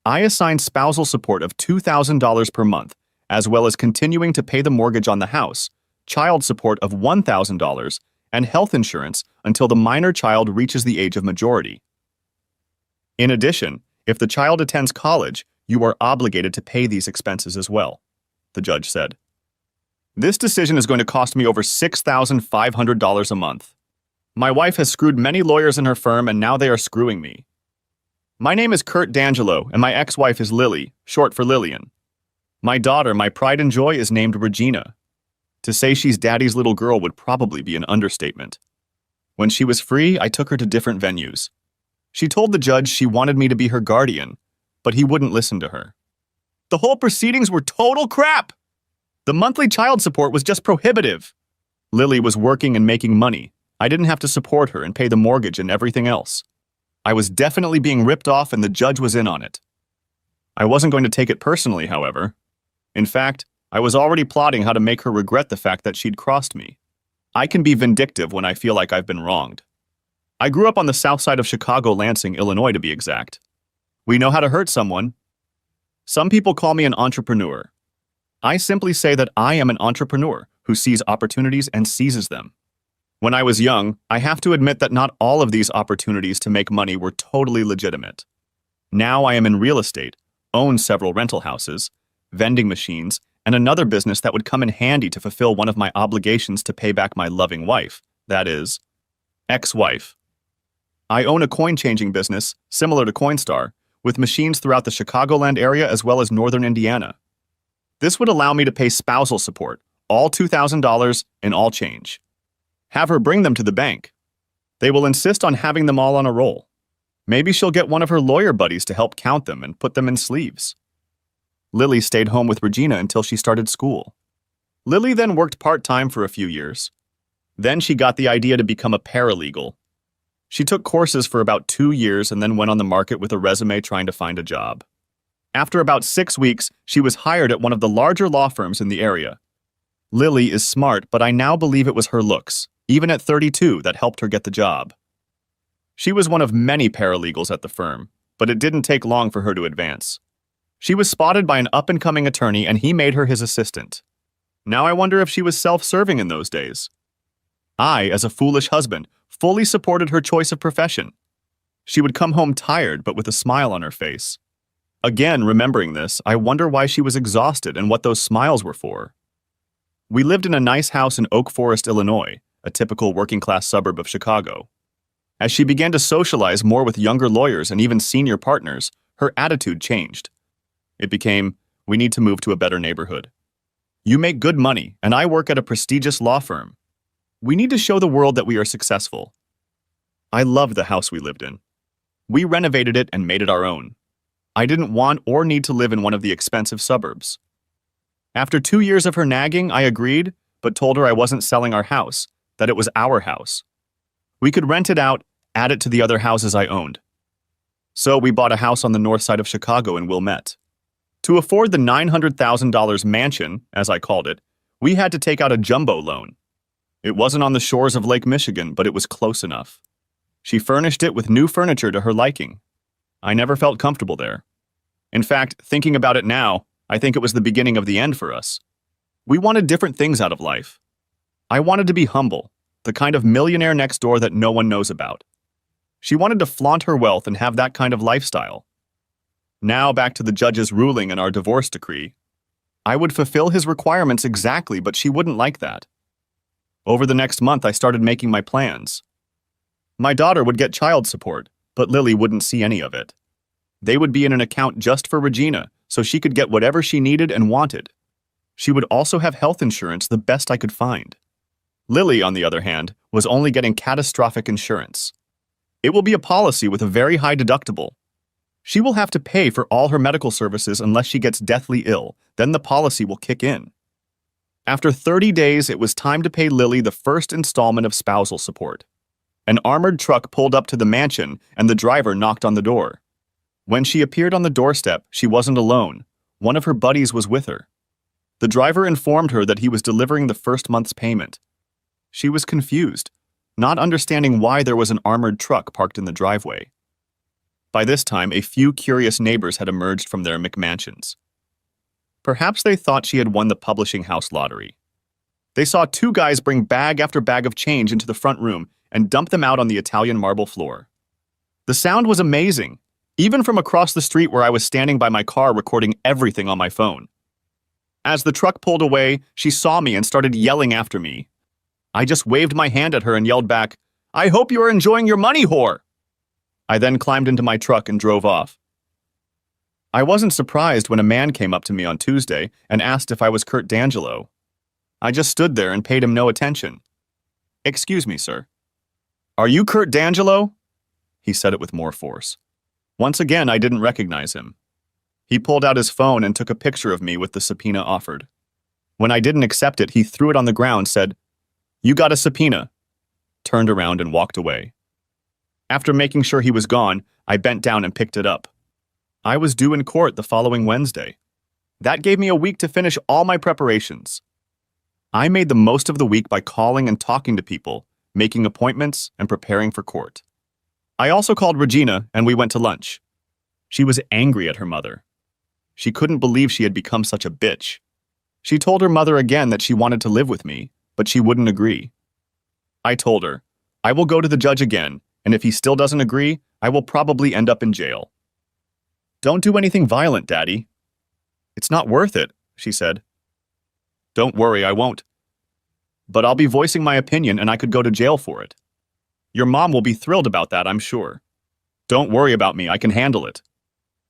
I assigned spousal support of $2,000 per month, as well as continuing to pay the mortgage on the house, child support of $1,000, and health insurance until the minor child reaches the age of majority. In addition, if the child attends college, you are obligated to pay these expenses as well, the judge said. This decision is going to cost me over $6,500 a month. My wife has screwed many lawyers in her firm, and now they are screwing me. My name is Kurt D'Angelo, and my ex-wife is Lily, short for Lillian. My daughter, my pride and joy, is named Regina. To say she's daddy's little girl would probably be an understatement. When she was free, I took her to different venues. She told the judge she wanted me to be her guardian, but he wouldn't listen to her. The whole proceedings were total crap! The monthly child support was just prohibitive. Lily was working and making money. I didn't have to support her and pay the mortgage and everything else. I was definitely being ripped off, and the judge was in on it. I wasn't going to take it personally, however. In fact, I was already plotting how to make her regret the fact that she'd crossed me. I can be vindictive when I feel like I've been wronged. I grew up on the south side of Chicago, Lansing, Illinois, to be exact. We know how to hurt someone. Some people call me an entrepreneur. I simply say that I am an entrepreneur who sees opportunities and seizes them. When I was young, I have to admit that not all of these opportunities to make money were totally legitimate. Now I am in real estate, own several rental houses, vending machines, and another business that would come in handy to fulfill one of my obligations to pay back my loving wife, that is, ex-wife. I own a coin-changing business, similar to Coinstar, with machines throughout the Chicagoland area as well as northern Indiana. This would allow me to pay spousal support, all $2,000 in all change. Have her bring them to the bank. They will insist on having them all on a roll. Maybe she'll get one of her lawyer buddies to help count them and put them in sleeves. Lily stayed home with Regina until she started school. Lily then worked part-time for a few years. Then she got the idea to become a paralegal. She took courses for about 2 years and then went on the market with a resume trying to find a job. After about 6 weeks, she was hired at one of the larger law firms in the area. Lily is smart, but I now believe it was her looks, even at 32, that helped her get the job. She was one of many paralegals at the firm, but it didn't take long for her to advance. She was spotted by an up-and-coming attorney, and he made her his assistant. Now I wonder if she was self-serving in those days. I, as a foolish husband, fully supported her choice of profession. She would come home tired, but with a smile on her face. Again, remembering this, I wonder why she was exhausted and what those smiles were for. We lived in a nice house in Oak Forest, Illinois, a typical working-class suburb of Chicago. As she began to socialize more with younger lawyers and even senior partners, her attitude changed. It became, we need to move to a better neighborhood. You make good money, and I work at a prestigious law firm. We need to show the world that we are successful. I loved the house we lived in. We renovated it and made it our own. I didn't want or need to live in one of the expensive suburbs. After 2 years of her nagging, I agreed, but told her I wasn't selling our house, that it was our house. We could rent it out, add it to the other houses I owned. So we bought a house on the north side of Chicago in Wilmette. To afford the $900,000 mansion, as I called it, we had to take out a jumbo loan. It wasn't on the shores of Lake Michigan, but it was close enough. She furnished it with new furniture to her liking. I never felt comfortable there. In fact, thinking about it now, I think it was the beginning of the end for us. We wanted different things out of life. I wanted to be humble, the kind of millionaire next door that no one knows about. She wanted to flaunt her wealth and have that kind of lifestyle. Now back to the judge's ruling and our divorce decree. I would fulfill his requirements exactly, but she wouldn't like that. Over the next month, I started making my plans. My daughter would get child support, but Lily wouldn't see any of it. They would be in an account just for Regina, so she could get whatever she needed and wanted. She would also have health insurance, the best I could find. Lily, on the other hand, was only getting catastrophic insurance. It will be a policy with a very high deductible. She will have to pay for all her medical services unless she gets deathly ill, then the policy will kick in. After 30 days, it was time to pay Lily the first installment of spousal support. An armored truck pulled up to the mansion, and the driver knocked on the door. When she appeared on the doorstep, she wasn't alone. One of her buddies was with her. The driver informed her that he was delivering the first month's payment. She was confused, not understanding why there was an armored truck parked in the driveway. By this time, a few curious neighbors had emerged from their McMansions. Perhaps they thought she had won the publishing house lottery. They saw two guys bring bag after bag of change into the front room and dump them out on the Italian marble floor. The sound was amazing, even from across the street where I was standing by my car recording everything on my phone. As the truck pulled away, she saw me and started yelling after me. I just waved my hand at her and yelled back, "I hope you are enjoying your money, whore!" I then climbed into my truck and drove off. I wasn't surprised when a man came up to me on Tuesday and asked if I was Kurt D'Angelo. I just stood there and paid him no attention. "Excuse me, sir. Are you Kurt D'Angelo?" He said it with more force. Once again, I didn't recognize him. He pulled out his phone and took a picture of me with the subpoena offered. When I didn't accept it, he threw it on the ground, said, "You got a subpoena," turned around and walked away. After making sure he was gone, I bent down and picked it up. I was due in court the following Wednesday. That gave me a week to finish all my preparations. I made the most of the week by calling and talking to people, making appointments, and preparing for court. I also called Regina, and we went to lunch. She was angry at her mother. She couldn't believe she had become such a bitch. She told her mother again that she wanted to live with me, but she wouldn't agree. I told her, I will go to the judge again, and if he still doesn't agree, I will probably end up in jail. "Don't do anything violent, Daddy." "It's not worth it," she said. "Don't worry, I won't. But I'll be voicing my opinion and I could go to jail for it. Your mom will be thrilled about that, I'm sure. Don't worry about me, I can handle it.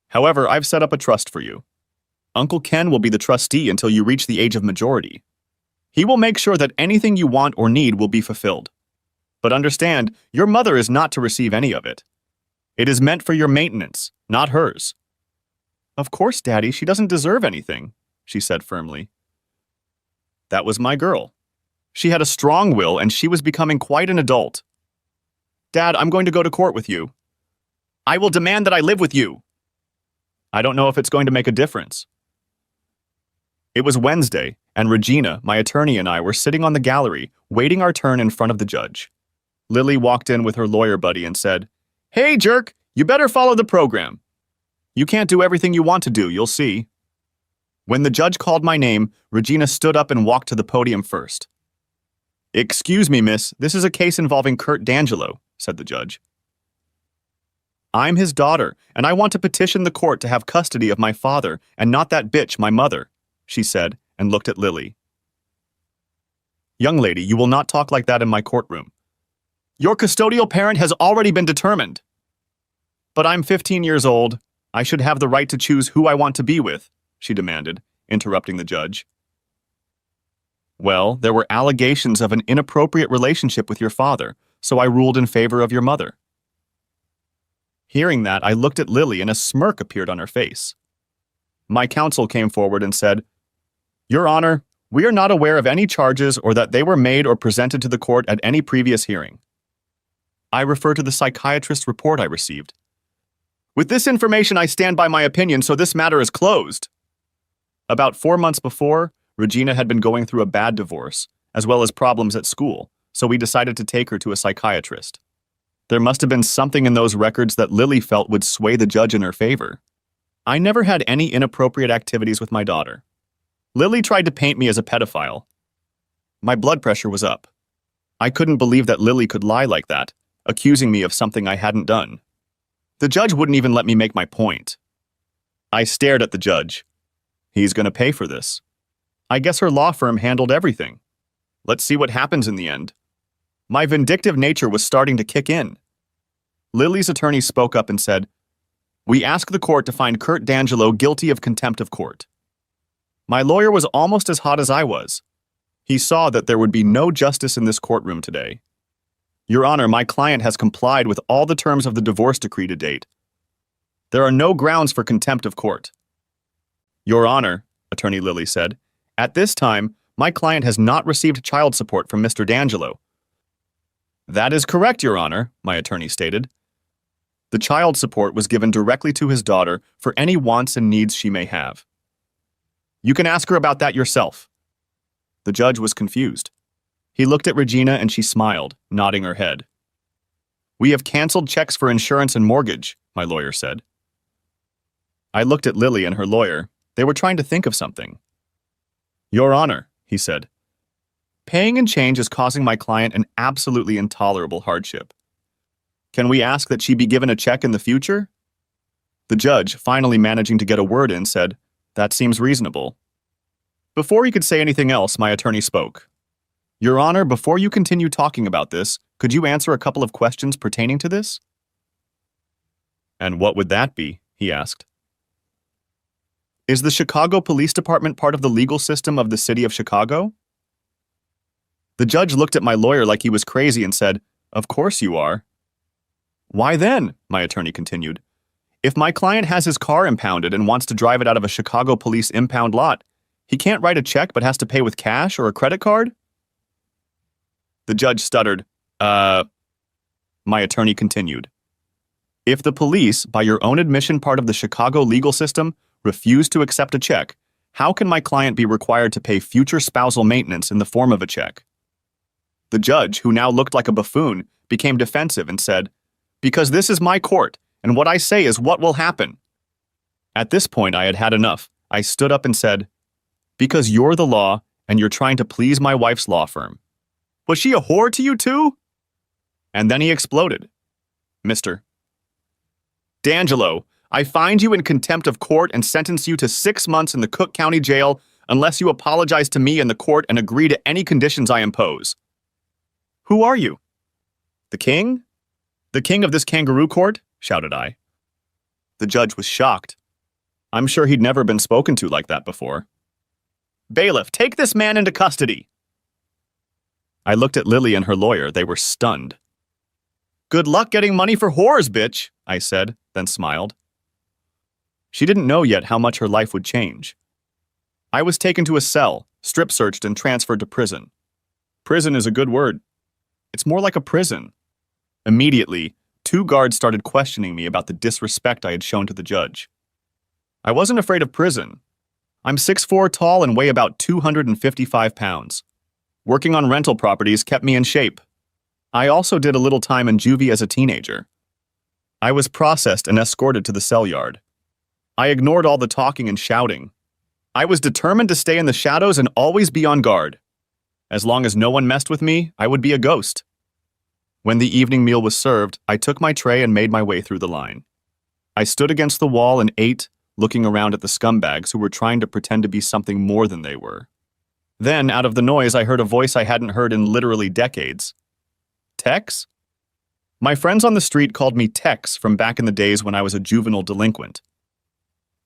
However, I've set up a trust for you. Uncle Ken will be the trustee until you reach the age of majority. He will make sure that anything you want or need will be fulfilled. But understand, your mother is not to receive any of it. It is meant for your maintenance, not hers." "Of course, Daddy, she doesn't deserve anything," she said firmly. That was my girl. She had a strong will and she was becoming quite an adult. "Dad, I'm going to go to court with you." "I will demand that I live with you." "I don't know if it's going to make a difference." It was Wednesday, and Regina, my attorney, and I were sitting on the gallery, waiting our turn in front of the judge. Lily walked in with her lawyer buddy and said, "Hey, jerk, you better follow the program. You can't do everything you want to do, you'll see." When the judge called my name, Regina stood up and walked to the podium first. "Excuse me, miss, this is a case involving Kurt D'Angelo," said the judge. "I'm his daughter, and I want to petition the court to have custody of my father and not that bitch, my mother," she said, and looked at Lily. "Young lady, you will not talk like that in my courtroom. Your custodial parent has already been determined." "But I'm 15 years old. I should have the right to choose who I want to be with," she demanded, interrupting the judge. "Well, there were allegations of an inappropriate relationship with your father, so I ruled in favor of your mother." Hearing that, I looked at Lily and a smirk appeared on her face. My counsel came forward and said, "Your Honor, we are not aware of any charges or that they were made or presented to the court at any previous hearing. I refer to the psychiatrist's report I received. With this information, I stand by my opinion, so this matter is closed." About 4 months before, Regina had been going through a bad divorce, as well as problems at school, so we decided to take her to a psychiatrist. There must have been something in those records that Lily felt would sway the judge in her favor. I never had any inappropriate activities with my daughter. Lily tried to paint me as a pedophile. My blood pressure was up. I couldn't believe that Lily could lie like that, accusing me of something I hadn't done. The judge wouldn't even let me make my point. I stared at the judge. He's going to pay for this. I guess her law firm handled everything. Let's see what happens in the end. My vindictive nature was starting to kick in. Lily's attorney spoke up and said, "We ask the court to find Kurt D'Angelo guilty of contempt of court." My lawyer was almost as hot as I was. He saw that there would be no justice in this courtroom today. "Your Honor, my client has complied with all the terms of the divorce decree to date. There are no grounds for contempt of court." "Your Honor," Attorney Lilly said, "at this time, my client has not received child support from Mr. D'Angelo." "That is correct, Your Honor," my attorney stated. "The child support was given directly to his daughter for any wants and needs she may have. You can ask her about that yourself." The judge was confused. He looked at Regina and she smiled, nodding her head. "We have canceled checks for insurance and mortgage," my lawyer said. I looked at Lily and her lawyer. They were trying to think of something. Your Honor, he said, paying in change is causing my client an absolutely intolerable hardship. Can we ask that she be given a check in the future? The judge, finally managing to get a word in, said, that seems reasonable. Before he could say anything else, my attorney spoke. Your Honor, before you continue talking about this, could you answer a couple of questions pertaining to this? And what would that be? He asked. Is the Chicago Police Department part of the legal system of the city of Chicago? The judge looked at my lawyer like he was crazy and said, Of course you are. Why then? My attorney continued. If my client has his car impounded and wants to drive it out of a Chicago police impound lot, he can't write a check but has to pay with cash or a credit card? The judge stuttered. My attorney continued. If the police, by your own admission part of the Chicago legal system, refuse to accept a check, how can my client be required to pay future spousal maintenance in the form of a check? The judge, who now looked like a buffoon, became defensive and said, Because this is my court, and what I say is what will happen. At this point, I had had enough. I stood up and said, Because you're the law, and you're trying to please my wife's law firm. Was she a whore to you too? And then he exploded. Mr. D'Angelo, I find you in contempt of court and sentence you to 6 months in the Cook County Jail unless you apologize to me and the court and agree to any conditions I impose. Who are you? The king? The king of this kangaroo court? Shouted I. The judge was shocked. I'm sure he'd never been spoken to like that before. Bailiff, take this man into custody. I looked at Lily and her lawyer. They were stunned. Good luck getting money for whores, bitch, I said, then smiled. She didn't know yet how much her life would change. I was taken to a cell, strip-searched and transferred to prison. Prison is a good word. It's more like a prison. Immediately, 2 guards started questioning me about the disrespect I had shown to the judge. I wasn't afraid of prison. I'm 6'4" tall and weigh about 255 pounds. Working on rental properties kept me in shape. I also did a little time in juvie as a teenager. I was processed and escorted to the cell yard. I ignored all the talking and shouting. I was determined to stay in the shadows and always be on guard. As long as no one messed with me, I would be a ghost. When the evening meal was served, I took my tray and made my way through the line. I stood against the wall and ate, looking around at the scumbags who were trying to pretend to be something more than they were. Then, out of the noise, I heard a voice I hadn't heard in literally decades. Tex? My friends on the street called me Tex from back in the days when I was a juvenile delinquent.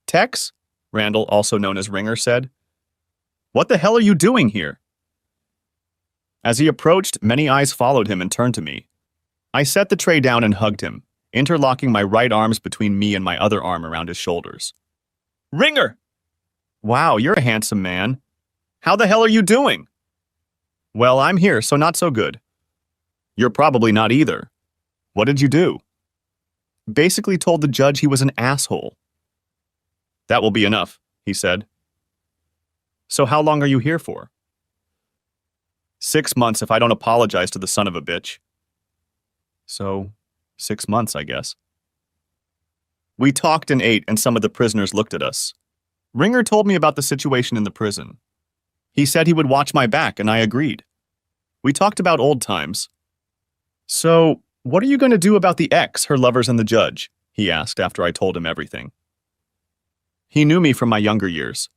Tex? Randall, also known as Ringer, said. What the hell are you doing here? As he approached, many eyes followed him and turned to me. I set the tray down and hugged him, interlocking my right arms between me and my other arm around his shoulders. Ringer! Wow, you're a handsome man. How the hell are you doing? Well, I'm here, so not so good. You're probably not either. What did you do? Basically told the judge he was an asshole. That will be enough, he said. So how long are you here for? 6 months if I don't apologize to the son of a bitch. So, 6 months, I guess. We talked and ate, and some of the prisoners looked at us. Ringer told me about the situation in the prison. He said he would watch my back, and I agreed. We talked about old times. So, what are you going to do about the ex, her lovers, and the judge? He asked after I told him everything. He knew me from my younger years.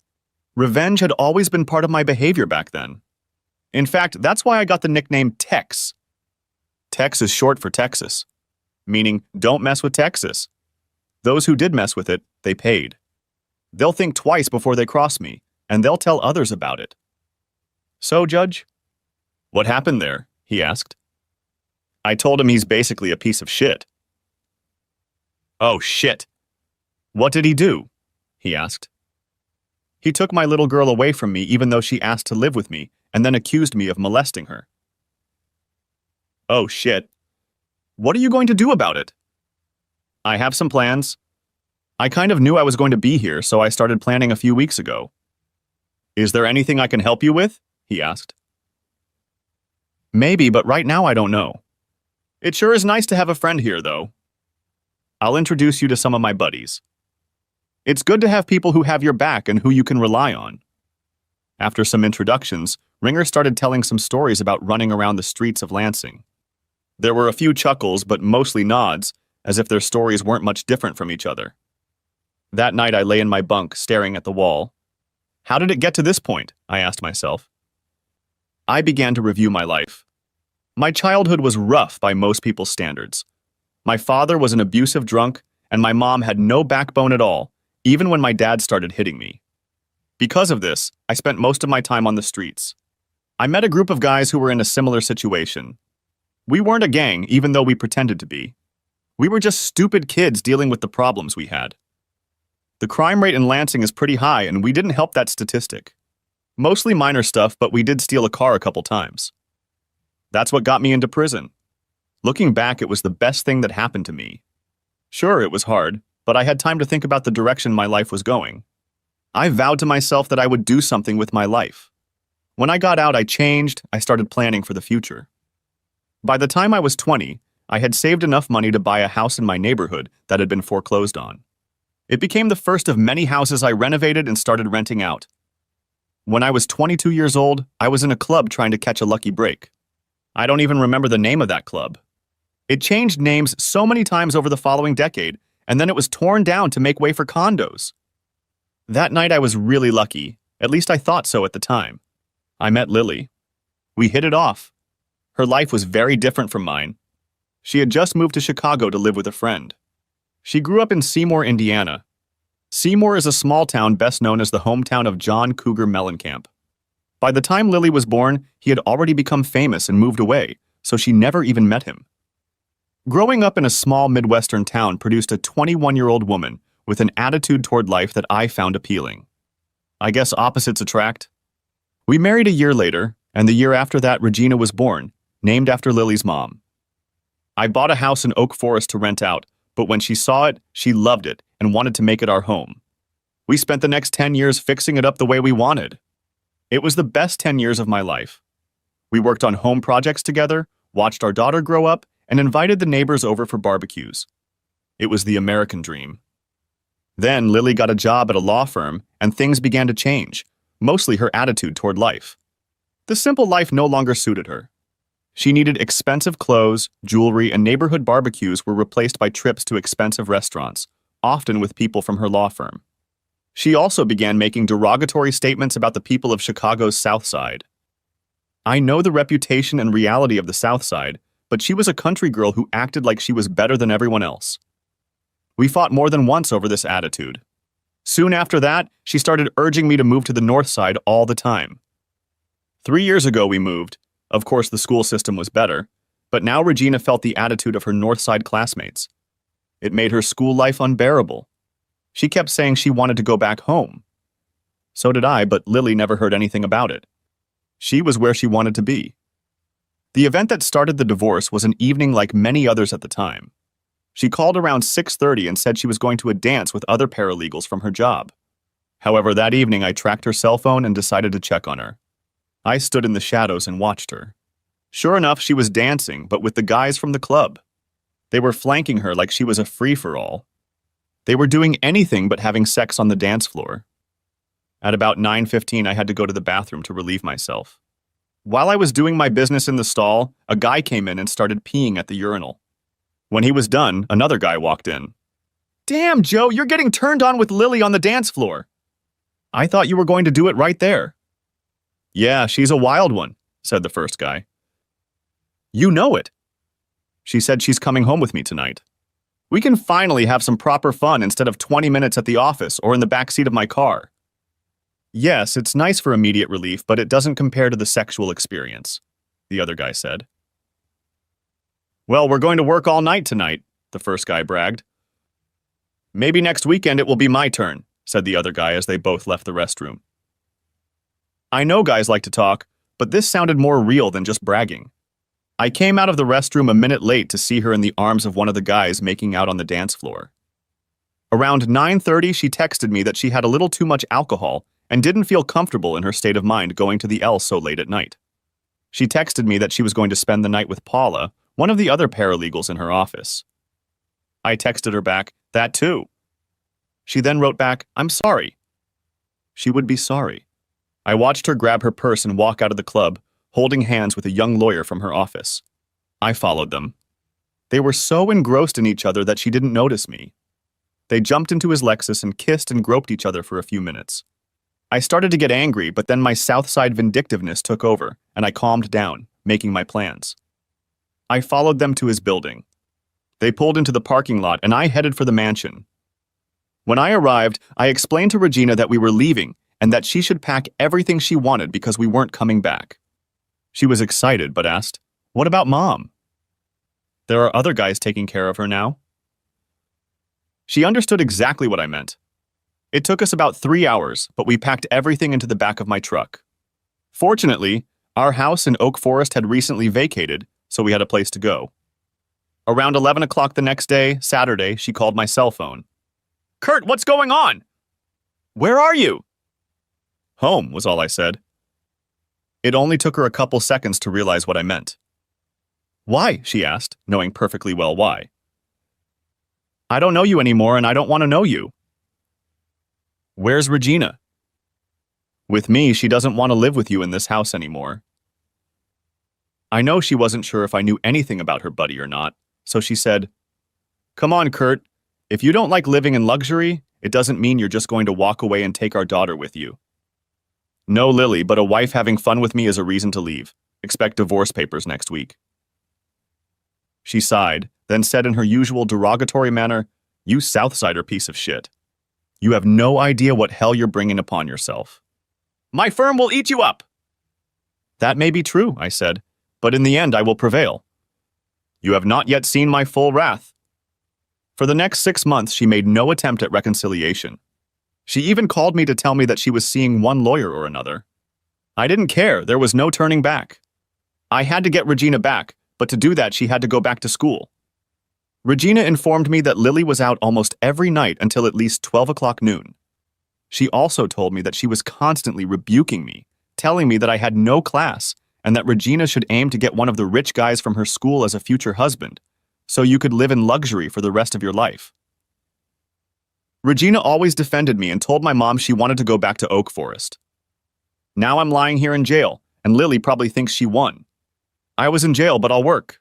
Revenge had always been part of my behavior back then. In fact, that's why I got the nickname Tex. Tex is short for Texas, meaning don't mess with Texas. Those who did mess with it, they paid. They'll think twice before they cross me, and they'll tell others about it. So, Judge? What happened there? He asked. I told him he's basically a piece of shit. Oh, shit. What did he do? He asked. He took my little girl away from me even though she asked to live with me, and then accused me of molesting her. Oh, shit. What are you going to do about it? I have some plans. I kind of knew I was going to be here, so I started planning a few weeks ago. Is there anything I can help you with? He asked. Maybe, but right now I don't know. It sure is nice to have a friend here, though. I'll introduce you to some of my buddies. It's good to have people who have your back and who you can rely on. After some introductions, Ringer started telling some stories about running around the streets of Lansing. There were a few chuckles, but mostly nods, as if their stories weren't much different from each other. That night I lay in my bunk, staring at the wall. How did it get to this point? I asked myself. I began to review my life. My childhood was rough by most people's standards. My father was an abusive drunk, and my mom had no backbone at all, even when my dad started hitting me. Because of this, I spent most of my time on the streets. I met a group of guys who were in a similar situation. We weren't a gang, even though we pretended to be. We were just stupid kids dealing with the problems we had. The crime rate in Lansing is pretty high, and we didn't help that statistic. Mostly minor stuff, but we did steal a car a couple times. That's what got me into prison. Looking back, it was the best thing that happened to me. Sure, it was hard, but I had time to think about the direction my life was going. I vowed to myself that I would do something with my life. When I got out, I changed. I started planning for the future. By the time I was 20, I had saved enough money to buy a house in my neighborhood that had been foreclosed on. It became the first of many houses I renovated and started renting out. When I was 22 years old, I was in a club trying to catch a lucky break. I don't even remember the name of that club. It changed names so many times over the following decade, and then it was torn down to make way for condos. That night I was really lucky, at least I thought so at the time. I met Lily. We hit it off. Her life was very different from mine. She had just moved to Chicago to live with a friend. She grew up in Seymour, Indiana. Seymour is a small town best known as the hometown of John Cougar Mellencamp. By the time Lily was born, he had already become famous and moved away, so she never even met him. Growing up in a small Midwestern town produced a 21-year-old woman with an attitude toward life that I found appealing. I guess opposites attract. We married a year later, and the year after that Regina was born, named after Lily's mom. I bought a house in Oak Forest to rent out, but when she saw it, she loved it and wanted to make it our home. We spent the next 10 years fixing it up the way we wanted. It was the best 10 years of my life. We worked on home projects together, watched our daughter grow up, and invited the neighbors over for barbecues. It was the American dream. Then Lily got a job at a law firm, and things began to change, mostly her attitude toward life. The simple life no longer suited her. She needed expensive clothes, jewelry, and neighborhood barbecues were replaced by trips to expensive restaurants, often with people from her law firm. She also began making derogatory statements about the people of Chicago's South Side. I know the reputation and reality of the South Side, but she was a country girl who acted like she was better than everyone else. We fought more than once over this attitude. Soon after that, she started urging me to move to the North Side all the time. 3 years ago we moved. Of course, the school system was better, but now Regina felt the attitude of her North Side classmates. It made her school life unbearable. She kept saying she wanted to go back home. So did I, but Lily never heard anything about it. She was where she wanted to be. The event that started the divorce was an evening like many others at the time. She called around 6:30 and said she was going to a dance with other paralegals from her job. However, that evening I tracked her cell phone and decided to check on her. I stood in the shadows and watched her. Sure enough, she was dancing, but with the guys from the club. They were flanking her like she was a free-for-all. They were doing anything but having sex on the dance floor. At about 9:15, I had to go to the bathroom to relieve myself. While I was doing my business in the stall, a guy came in and started peeing at the urinal. When he was done, another guy walked in. "Damn, Joe, you're getting turned on with Lily on the dance floor. I thought you were going to do it right there." "Yeah, she's a wild one," said the first guy. "You know it. She said she's coming home with me tonight. We can finally have some proper fun instead of 20 minutes at the office or in the back seat of my car." "Yes, it's nice for immediate relief, but it doesn't compare to the sexual experience," the other guy said. "Well, we're going to work all night tonight," the first guy bragged. "Maybe next weekend it will be my turn," said the other guy as they both left the restroom. I know guys like to talk, but this sounded more real than just bragging. I came out of the restroom a minute late to see her in the arms of one of the guys making out on the dance floor. Around 9:30, she texted me that she had a little too much alcohol and didn't feel comfortable in her state of mind going to the L so late at night. She texted me that she was going to spend the night with Paula, one of the other paralegals in her office. I texted her back, that too. She then wrote back, I'm sorry. She would be sorry. I watched her grab her purse and walk out of the club, holding hands with a young lawyer from her office. I followed them. They were so engrossed in each other that she didn't notice me. They jumped into his Lexus and kissed and groped each other for a few minutes. I started to get angry, but then my Southside vindictiveness took over, and I calmed down, making my plans. I followed them to his building. They pulled into the parking lot, and I headed for the mansion. When I arrived, I explained to Regina that we were leaving and that she should pack everything she wanted because we weren't coming back. She was excited, but asked, "What about Mom? There are other guys taking care of her now?" She understood exactly what I meant. It took us about 3 hours, but we packed everything into the back of my truck. Fortunately, our house in Oak Forest had recently vacated, so we had a place to go. Around 11 o'clock the next day, Saturday, she called my cell phone. "Kurt, what's going on? Where are you?" "Home," was all I said. It only took her a couple seconds to realize what I meant. "Why?" she asked, knowing perfectly well why. "I don't know you anymore, and I don't want to know you." "Where's Regina?" "With me, she doesn't want to live with you in this house anymore." I know she wasn't sure if I knew anything about her buddy or not, so she said, "Come on, Kurt. If you don't like living in luxury, it doesn't mean you're just going to walk away and take our daughter with you." "No, Lily, but a wife having fun with me is a reason to leave. Expect divorce papers next week." She sighed, then said in her usual derogatory manner, "You Southsider piece of shit. You have no idea what hell you're bringing upon yourself." "My firm will eat you up." "That may be true," I said, "but in the end I will prevail." "You have not yet seen my full wrath." For the next 6 months, she made no attempt at reconciliation. She even called me to tell me that she was seeing one lawyer or another. I didn't care, there was no turning back. I had to get Regina back, but to do that she had to go back to school. Regina informed me that Lily was out almost every night until at least 12 o'clock noon. She also told me that she was constantly rebuking me, telling me that I had no class, and that Regina should aim to get one of the rich guys from her school as a future husband, so you could live in luxury for the rest of your life. Regina always defended me and told my mom she wanted to go back to Oak Forest. Now I'm lying here in jail, and Lily probably thinks she won. I was in jail, but I'll work.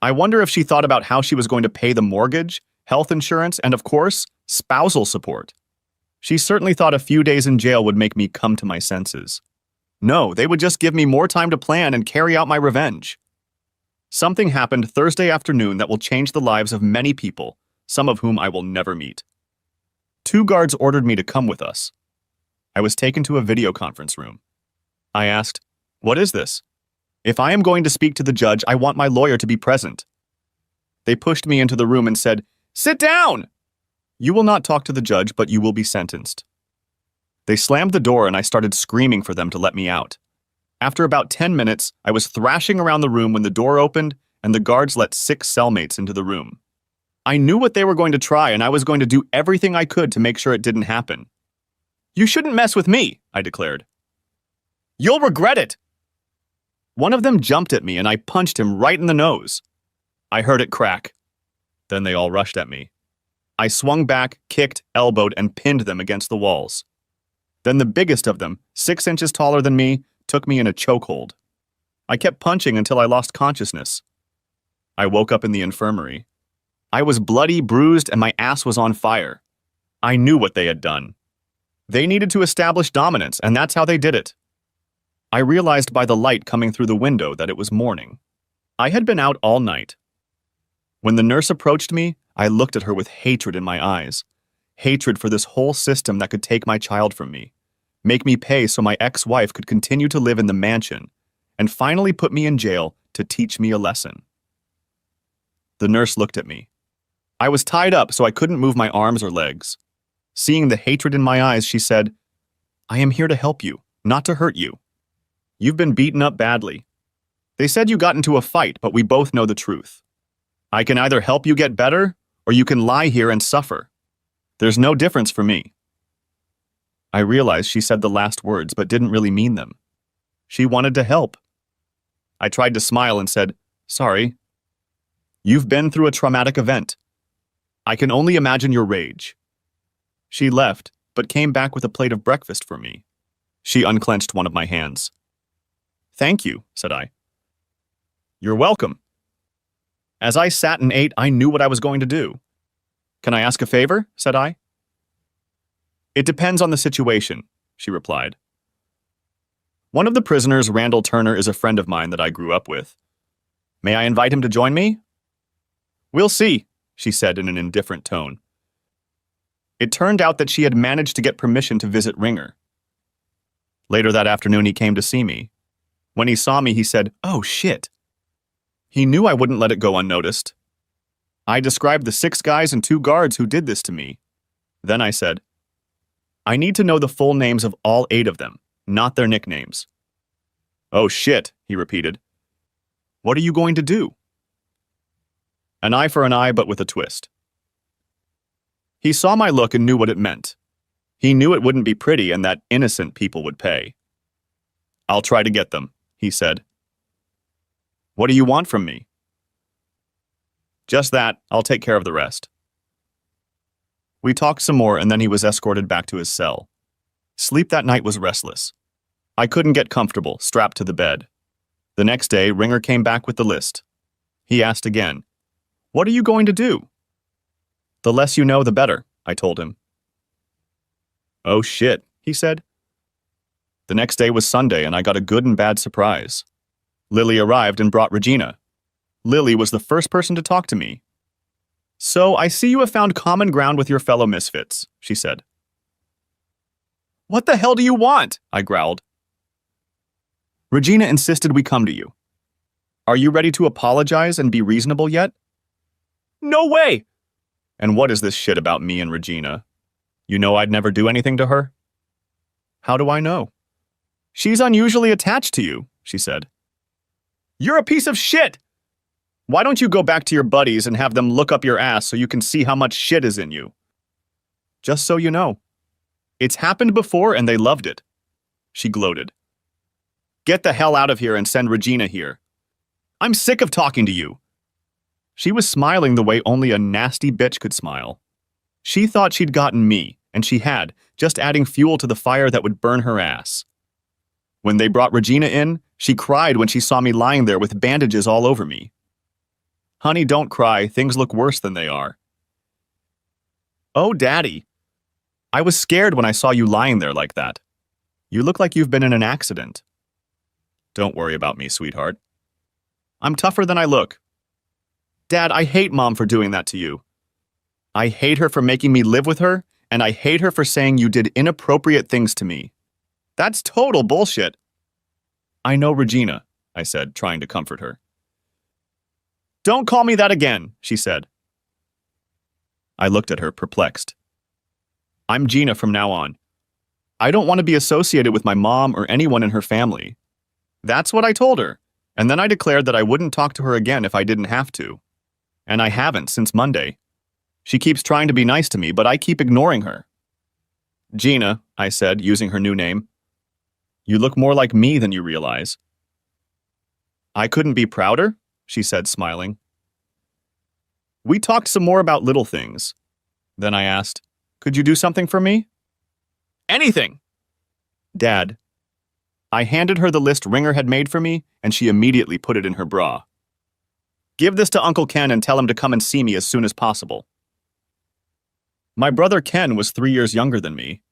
I wonder if she thought about how she was going to pay the mortgage, health insurance, and of course, spousal support. She certainly thought a few days in jail would make me come to my senses. No, they would just give me more time to plan and carry out my revenge. Something happened Thursday afternoon that will change the lives of many people, some of whom I will never meet. 2 guards ordered me to come with us. I was taken to a video conference room. I asked, "What is this? If I am going to speak to the judge, I want my lawyer to be present." They pushed me into the room and said, "Sit down! You will not talk to the judge, but you will be sentenced." They slammed the door and I started screaming for them to let me out. After about 10 minutes, I was thrashing around the room when the door opened and the guards let 6 cellmates into the room. I knew what they were going to try and I was going to do everything I could to make sure it didn't happen. "You shouldn't mess with me," I declared. "You'll regret it." One of them jumped at me and I punched him right in the nose. I heard it crack. Then they all rushed at me. I swung back, kicked, elbowed, and pinned them against the walls. Then the biggest of them, 6 inches taller than me, took me in a chokehold. I kept punching until I lost consciousness. I woke up in the infirmary. I was bloody, bruised, and my ass was on fire. I knew what they had done. They needed to establish dominance, and that's how they did it. I realized by the light coming through the window that it was morning. I had been out all night. When the nurse approached me, I looked at her with hatred in my eyes. Hatred for this whole system that could take my child from me, make me pay so my ex-wife could continue to live in the mansion, and finally put me in jail to teach me a lesson. The nurse looked at me. I was tied up so I couldn't move my arms or legs. Seeing the hatred in my eyes, she said, "I am here to help you, not to hurt you. You've been beaten up badly. They said you got into a fight, but we both know the truth. I can either help you get better, or you can lie here and suffer. There's no difference for me." I realized she said the last words but didn't really mean them. She wanted to help. I tried to smile and said, "Sorry. You've been through a traumatic event. I can only imagine your rage. She left, but came back with a plate of breakfast for me. She unclenched one of my hands. Thank you, said I. You're welcome. As I sat and ate, I knew what I was going to do. Can I ask a favor? Said I. It depends on the situation, she replied. One of the prisoners, Randall Turner, is a friend of mine that I grew up with. May I invite him to join me? We'll see, she said in an indifferent tone. It turned out that she had managed to get permission to visit Ringer. Later that afternoon, he came to see me. When he saw me, he said, "Oh, shit." He knew I wouldn't let it go unnoticed. I described the 6 guys and 2 guards who did this to me. Then I said, I need to know the full names of all 8 of them, not their nicknames. Oh, shit, he repeated. What are you going to do? An eye for an eye, but with a twist. He saw my look and knew what it meant. He knew it wouldn't be pretty and that innocent people would pay. I'll try to get them, he said. What do you want from me? Just that, I'll take care of the rest. We talked some more and then he was escorted back to his cell. Sleep that night was restless. I couldn't get comfortable, strapped to the bed. The next day, Ringer came back with the list. He asked again, What are you going to do? The less you know, the better, I told him. Oh shit, he said. The next day was Sunday and I got a good and bad surprise. Lily arrived and brought Regina. Lily was the first person to talk to me. So I see you have found common ground with your fellow misfits, she said. What the hell do you want? I growled. Regina insisted we come to you. Are you ready to apologize and be reasonable yet? No way! And what is this shit about me and Regina? You know I'd never do anything to her? How do I know? She's unusually attached to you, she said. You're a piece of shit! Why don't you go back to your buddies and have them look up your ass so you can see how much shit is in you? Just so you know. It's happened before and they loved it. She gloated. Get the hell out of here and send Regina here. I'm sick of talking to you. She was smiling the way only a nasty bitch could smile. She thought she'd gotten me, and she had, just adding fuel to the fire that would burn her ass. When they brought Regina in, she cried when she saw me lying there with bandages all over me. Honey, don't cry. Things look worse than they are. Oh, Daddy. I was scared when I saw you lying there like that. You look like you've been in an accident. Don't worry about me, sweetheart. I'm tougher than I look. Dad, I hate Mom for doing that to you. I hate her for making me live with her, and I hate her for saying you did inappropriate things to me. That's total bullshit. I know, Regina, I said, trying to comfort her. Don't call me that again, she said. I looked at her, perplexed. I'm Gina from now on. I don't want to be associated with my mom or anyone in her family. That's what I told her, and then I declared that I wouldn't talk to her again if I didn't have to. And I haven't since Monday. She keeps trying to be nice to me, but I keep ignoring her. Gina, I said, using her new name. You look more like me than you realize. I couldn't be prouder, she said, smiling. We talked some more about little things. Then I asked, could you do something for me? Anything! Dad. I handed her the list Ringer had made for me, and she immediately put it in her bra. Give this to Uncle Ken and tell him to come and see me as soon as possible. My brother Ken was 3 years younger than me.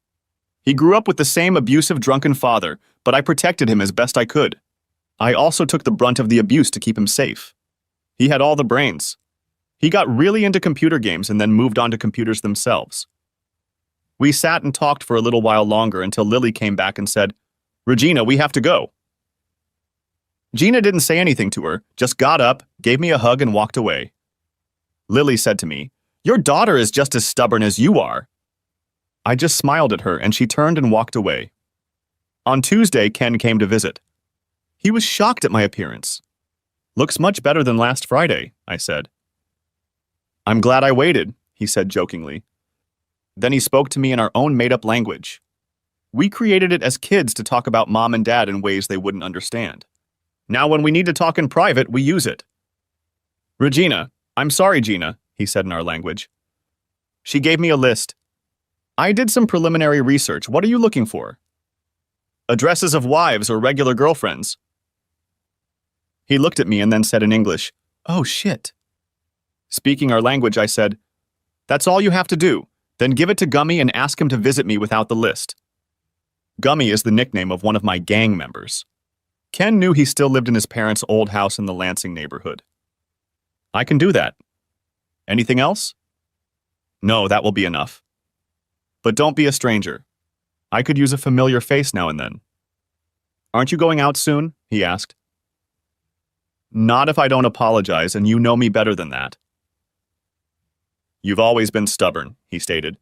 He grew up with the same abusive, drunken father, but I protected him as best I could. I also took the brunt of the abuse to keep him safe. He had all the brains. He got really into computer games and then moved on to computers themselves. We sat and talked for a little while longer until Lily came back and said, Regina, we have to go. Gina didn't say anything to her, just got up, gave me a hug, and walked away. Lily said to me, Your daughter is just as stubborn as you are. I just smiled at her, and she turned and walked away. On Tuesday, Ken came to visit. He was shocked at my appearance. Looks much better than last Friday, I said. I'm glad I waited, he said jokingly. Then he spoke to me in our own made-up language. We created it as kids to talk about Mom and Dad in ways they wouldn't understand. Now when we need to talk in private, we use it. Regina, I'm sorry, Gina, he said in our language. She gave me a list. I did some preliminary research. What are you looking for? Addresses of wives or regular girlfriends. He looked at me and then said in English, "Oh, shit." Speaking our language, I said, "That's all you have to do. Then give it to Gummy and ask him to visit me without the list." Gummy is the nickname of one of my gang members. Ken knew he still lived in his parents' old house in the Lansing neighborhood. I can do that. Anything else? No, that will be enough. But don't be a stranger. I could use a familiar face now and then. Aren't you going out soon? He asked. Not if I don't apologize, and you know me better than that. You've always been stubborn, he stated.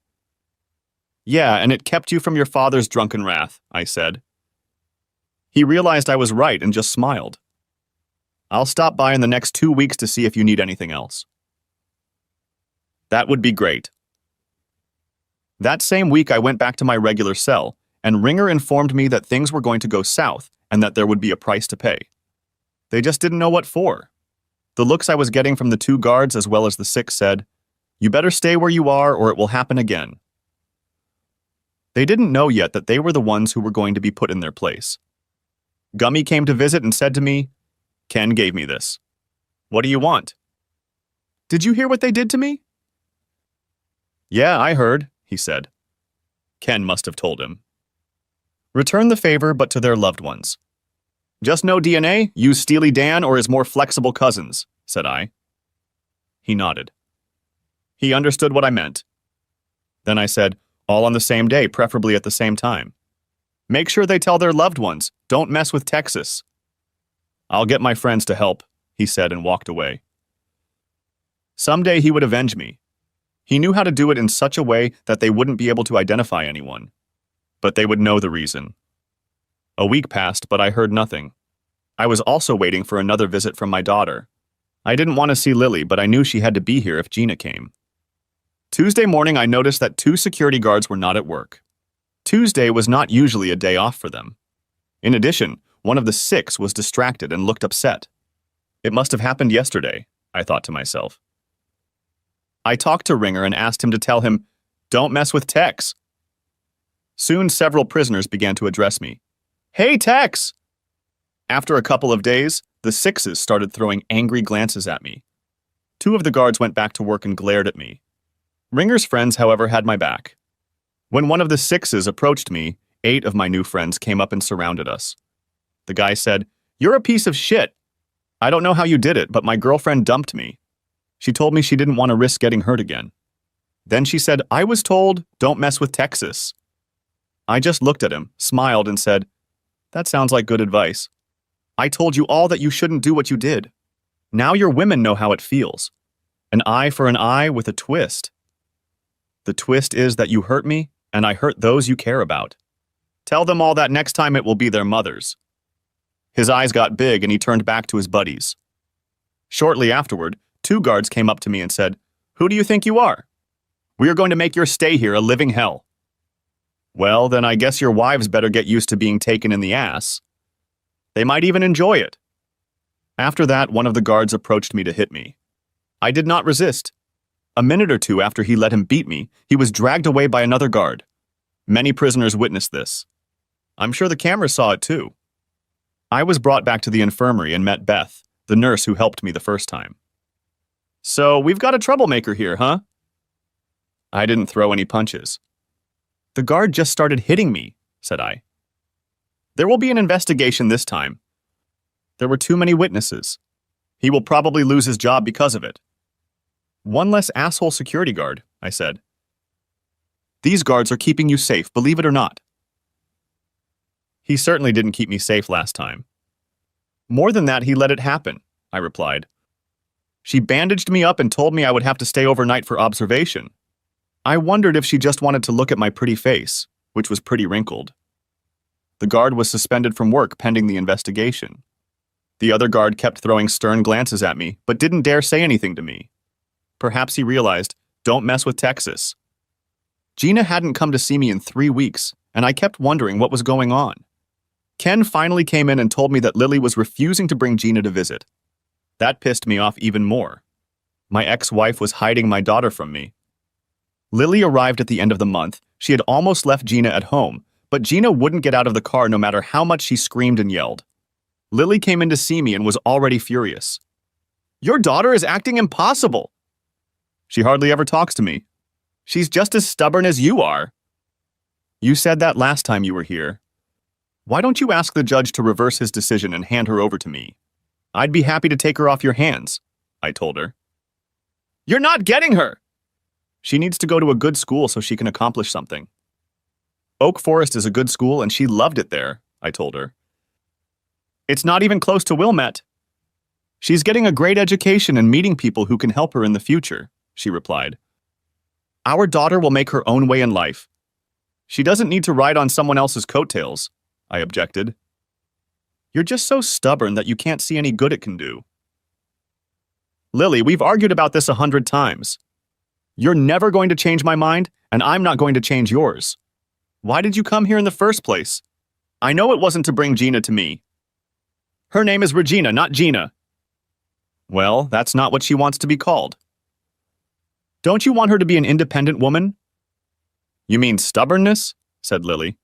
Yeah, and it kept you from your father's drunken wrath, I said. He realized I was right and just smiled. I'll stop by in the next 2 weeks to see if you need anything else. That would be great. That same week, I went back to my regular cell, and Ringer informed me that things were going to go south and that there would be a price to pay. They just didn't know what for. The looks I was getting from the 2 guards as well as the 6 said, "You better stay where you are or it will happen again." They didn't know yet that they were the ones who were going to be put in their place. Gummy came to visit and said to me, "Ken gave me this. What do you want?" "Did you hear what they did to me?" "Yeah, I heard," he said. Ken must have told him. "Return the favor, but to their loved ones. Just no DNA, use Steely Dan or his more flexible cousins," said I. He nodded. He understood what I meant. Then I said, all on the same day, preferably at the same time. Make sure they tell their loved ones, don't mess with Texas. I'll get my friends to help, he said and walked away. Someday he would avenge me. He knew how to do it in such a way that they wouldn't be able to identify anyone. But they would know the reason. A week passed, but I heard nothing. I was also waiting for another visit from my daughter. I didn't want to see Lily, but I knew she had to be here if Gina came. Tuesday morning, I noticed that 2 security guards were not at work. Tuesday was not usually a day off for them. In addition, one of the 6 was distracted and looked upset. It must have happened yesterday, I thought to myself. I talked to Ringer and asked him to tell him, "Don't mess with Tex." Soon, several prisoners began to address me. "Hey, Tex!" After a couple of days, the 6s started throwing angry glances at me. 2 of the guards went back to work and glared at me. Ringer's friends, however, had my back. When one of the 6s approached me, 8 of my new friends came up and surrounded us. The guy said, "You're a piece of shit. I don't know how you did it, but my girlfriend dumped me. She told me she didn't want to risk getting hurt again. Then she said, I was told, don't mess with Texas." I just looked at him, smiled, and said, "That sounds like good advice. I told you all that you shouldn't do what you did. Now your women know how it feels. An eye for an eye with a twist. The twist is that you hurt me, and I hurt those you care about. Tell them all that next time it will be their mothers." His eyes got big and he turned back to his buddies. Shortly afterward, 2 guards came up to me and said, "Who do you think you are? We are going to make your stay here a living hell." Well, then I guess your wives better get used to being taken in the ass. They might even enjoy it. After that, one of the guards approached me to hit me. I did not resist. A minute or 2 after he let him beat me, he was dragged away by another guard. Many prisoners witnessed this. I'm sure the cameras saw it too. I was brought back to the infirmary and met Beth, the nurse who helped me the first time. "So, we've got a troublemaker here, huh?" I didn't throw any punches. "The guard just started hitting me," said I. "There will be an investigation this time. There were too many witnesses. He will probably lose his job because of it." "One less asshole security guard," I said. "These guards are keeping you safe, believe it or not." "He certainly didn't keep me safe last time." "More than that, he let it happen," I replied. "She bandaged me up and told me I would have to stay overnight for observation. I wondered if she just wanted to look at my pretty face, which was pretty wrinkled. The guard was suspended from work pending the investigation. The other guard kept throwing stern glances at me, but didn't dare say anything to me. Perhaps he realized, don't mess with Texas. Gina hadn't come to see me in 3 weeks, and I kept wondering what was going on. Ken finally came in and told me that Lily was refusing to bring Gina to visit. That pissed me off even more. My ex-wife was hiding my daughter from me. Lily arrived at the end of the month. She had almost left Gina at home, but Gina wouldn't get out of the car no matter how much she screamed and yelled. Lily came in to see me and was already furious. "Your daughter is acting impossible." "She hardly ever talks to me. She's just as stubborn as you are." "You said that last time you were here. Why don't you ask the judge to reverse his decision and hand her over to me? I'd be happy to take her off your hands," I told her. "You're not getting her!" "She needs to go to a good school so she can accomplish something." "Oak Forest is a good school and she loved it there," I told her. "It's not even close to Wilmette." "She's getting a great education and meeting people who can help her in the future," she replied. "Our daughter will make her own way in life. She doesn't need to ride on someone else's coattails," I objected. "You're just so stubborn that you can't see any good it can do." "Lily, we've argued about this 100 times. You're never going to change my mind, and I'm not going to change yours. Why did you come here in the first place? I know it wasn't to bring Gina to me." "Her name is Regina, not Gina." "Well, that's not what she wants to be called." "Don't you want her to be an independent woman?" "You mean stubbornness?" said Lily.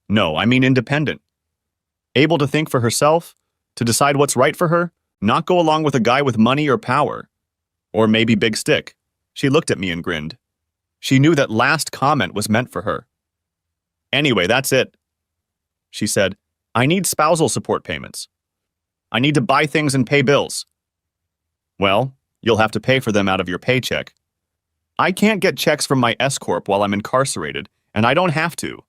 "No, I mean independent. Able to think for herself, to decide what's right for her, not go along with a guy with money or power. Or maybe big stick." She looked at me and grinned. She knew that last comment was meant for her. "Anyway, that's it." She said, "I need spousal support payments. I need to buy things and pay bills." "Well, you'll have to pay for them out of your paycheck. I can't get checks from my S-Corp while I'm incarcerated, and I don't have to.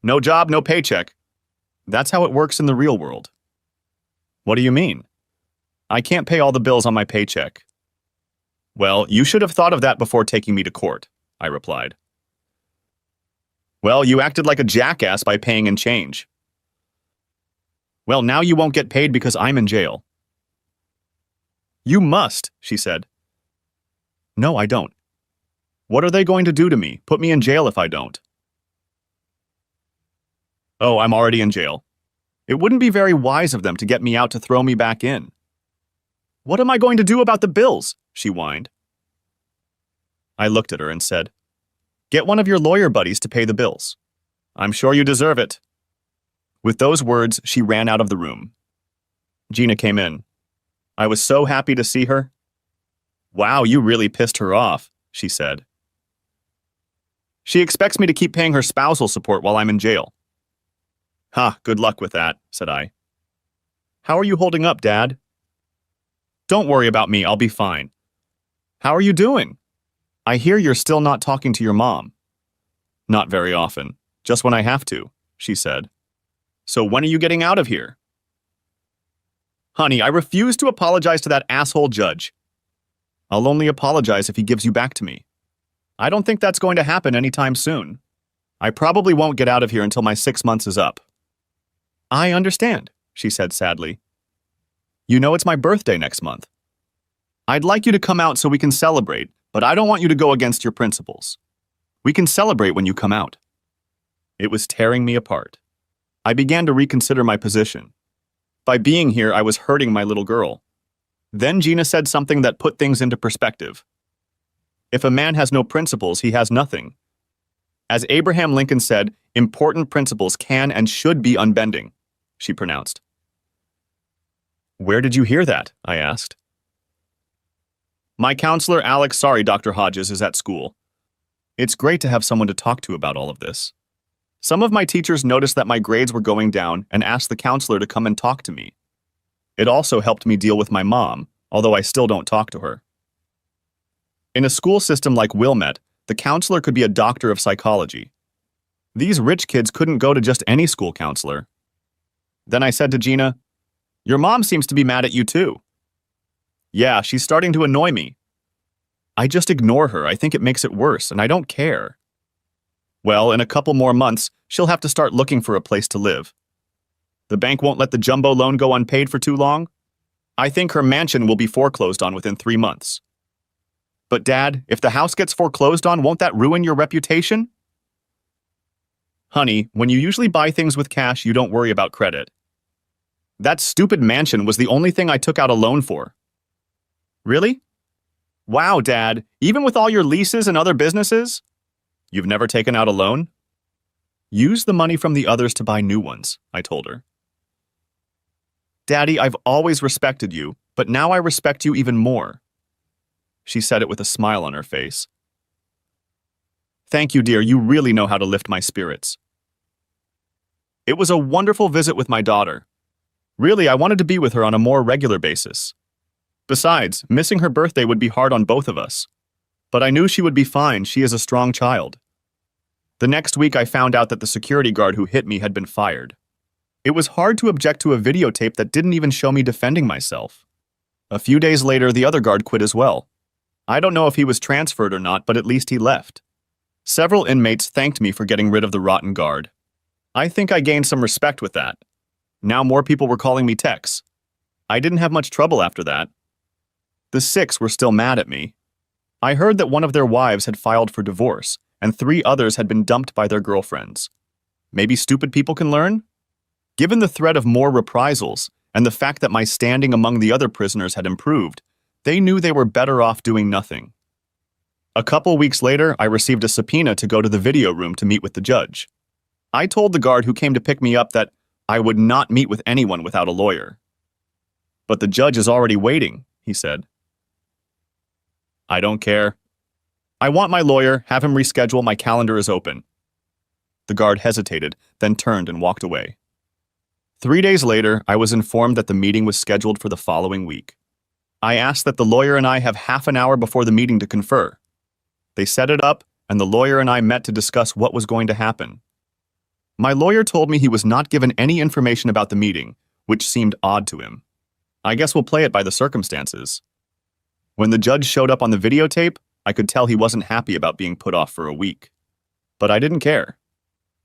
No job, no paycheck. That's how it works in the real world." "What do you mean?" "I can't pay all the bills on my paycheck." "Well, you should have thought of that before taking me to court," I replied. "Well, you acted like a jackass by paying in change." "Well, now you won't get paid because I'm in jail." "You must," she said. "No, I don't. What are they going to do to me? Put me in jail if I don't?" "Oh, I'm already in jail. It wouldn't be very wise of them to get me out to throw me back in." "What am I going to do about the bills?" she whined. I looked at her and said, "Get one of your lawyer buddies to pay the bills. I'm sure you deserve it." With those words, she ran out of the room. Gina came in. I was so happy to see her. "Wow, you really pissed her off," she said. "She expects me to keep paying her spousal support while I'm in jail." "Ha, good luck with that," said I. "How are you holding up, Dad?" "Don't worry about me, I'll be fine." "How are you doing? I hear you're still not talking to your mom." "Not very often, just when I have to," she said. "So when are you getting out of here?" "Honey, I refuse to apologize to that asshole judge." "I'll only apologize if he gives you back to me." "I don't think that's going to happen anytime soon. I probably won't get out of here until my 6 months is up." "I understand," she said sadly. "You know it's my birthday next month. I'd like you to come out so we can celebrate, but I don't want you to go against your principles. We can celebrate when you come out." It was tearing me apart. I began to reconsider my position. By being here, I was hurting my little girl. Then Gina said something that put things into perspective. If a man has no principles, he has nothing. As Abraham Lincoln said, important principles can and should be unbending, she pronounced. "Where did you hear that?" I asked. "My counselor, Dr. Hodges, is at school. It's great to have someone to talk to about all of this. Some of my teachers noticed that my grades were going down and asked the counselor to come and talk to me. It also helped me deal with my mom, although I still don't talk to her." In a school system like Wilmette, the counselor could be a doctor of psychology. These rich kids couldn't go to just any school counselor. Then I said to Gina, "Your mom seems to be mad at you too." "Yeah, she's starting to annoy me." "I just ignore her. I think it makes it worse, and I don't care." "Well, in a couple more months, she'll have to start looking for a place to live. The bank won't let the jumbo loan go unpaid for too long. I think her mansion will be foreclosed on within 3 months." "But Dad, if the house gets foreclosed on, won't that ruin your reputation?" "Honey, when you usually buy things with cash, you don't worry about credit. That stupid mansion was the only thing I took out a loan for." "Really?" Wow, Dad, even with all your leases and other businesses? You've never taken out a loan? Use the money from the others to buy new ones, I told her. Daddy, I've always respected you, but now I respect you even more. She said it with a smile on her face. Thank you, dear, you really know how to lift my spirits. It was a wonderful visit with my daughter. Really, I wanted to be with her on a more regular basis. Besides, missing her birthday would be hard on both of us. But I knew she would be fine, she is a strong child. The next week I found out that the security guard who hit me had been fired. It was hard to object to a videotape that didn't even show me defending myself. A few days later, the other guard quit as well. I don't know if he was transferred or not, but at least he left. Several inmates thanked me for getting rid of the rotten guard. I think I gained some respect with that. Now more people were calling me Tex. I didn't have much trouble after that. The 6 were still mad at me. I heard that one of their wives had filed for divorce, and 3 others had been dumped by their girlfriends. Maybe stupid people can learn? Given the threat of more reprisals, and the fact that my standing among the other prisoners had improved, they knew they were better off doing nothing. A couple weeks later, I received a subpoena to go to the video room to meet with the judge. I told the guard who came to pick me up that I would not meet with anyone without a lawyer. But the judge is already waiting, he said. I don't care. I want my lawyer, have him reschedule, my calendar is open. The guard hesitated, then turned and walked away. 3 days later, I was informed that the meeting was scheduled for the following week. I asked that the lawyer and I have half an hour before the meeting to confer. They set it up, and the lawyer and I met to discuss what was going to happen. My lawyer told me he was not given any information about the meeting, which seemed odd to him. I guess we'll play it by the circumstances. When the judge showed up on the videotape, I could tell he wasn't happy about being put off for a week. But I didn't care.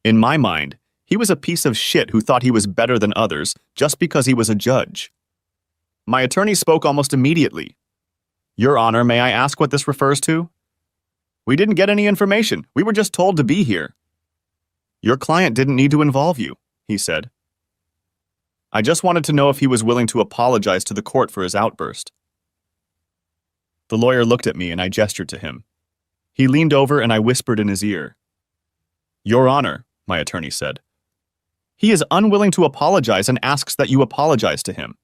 In my mind, he was a piece of shit who thought he was better than others just because he was a judge. My attorney spoke almost immediately. Your Honor, may I ask what this refers to? We didn't get any information. We were just told to be here. Your client didn't need to involve you, he said. I just wanted to know if he was willing to apologize to the court for his outburst. The lawyer looked at me and I gestured to him. He leaned over and I whispered in his ear. Your Honor, my attorney said. He is unwilling to apologize and asks that you apologize to him.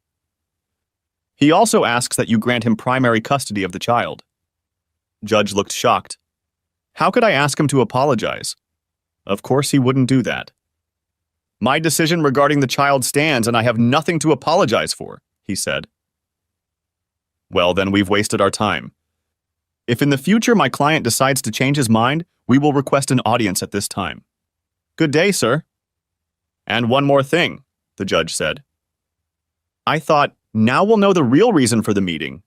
He also asks that you grant him primary custody of the child. Judge looked shocked. How could I ask him to apologize? Of course he wouldn't do that. My decision regarding the child stands and I have nothing to apologize for, he said. Well, then we've wasted our time. If in the future my client decides to change his mind, we will request an audience at this time. Good day, sir. And one more thing, the judge said. I thought, now we'll know the real reason for the meeting.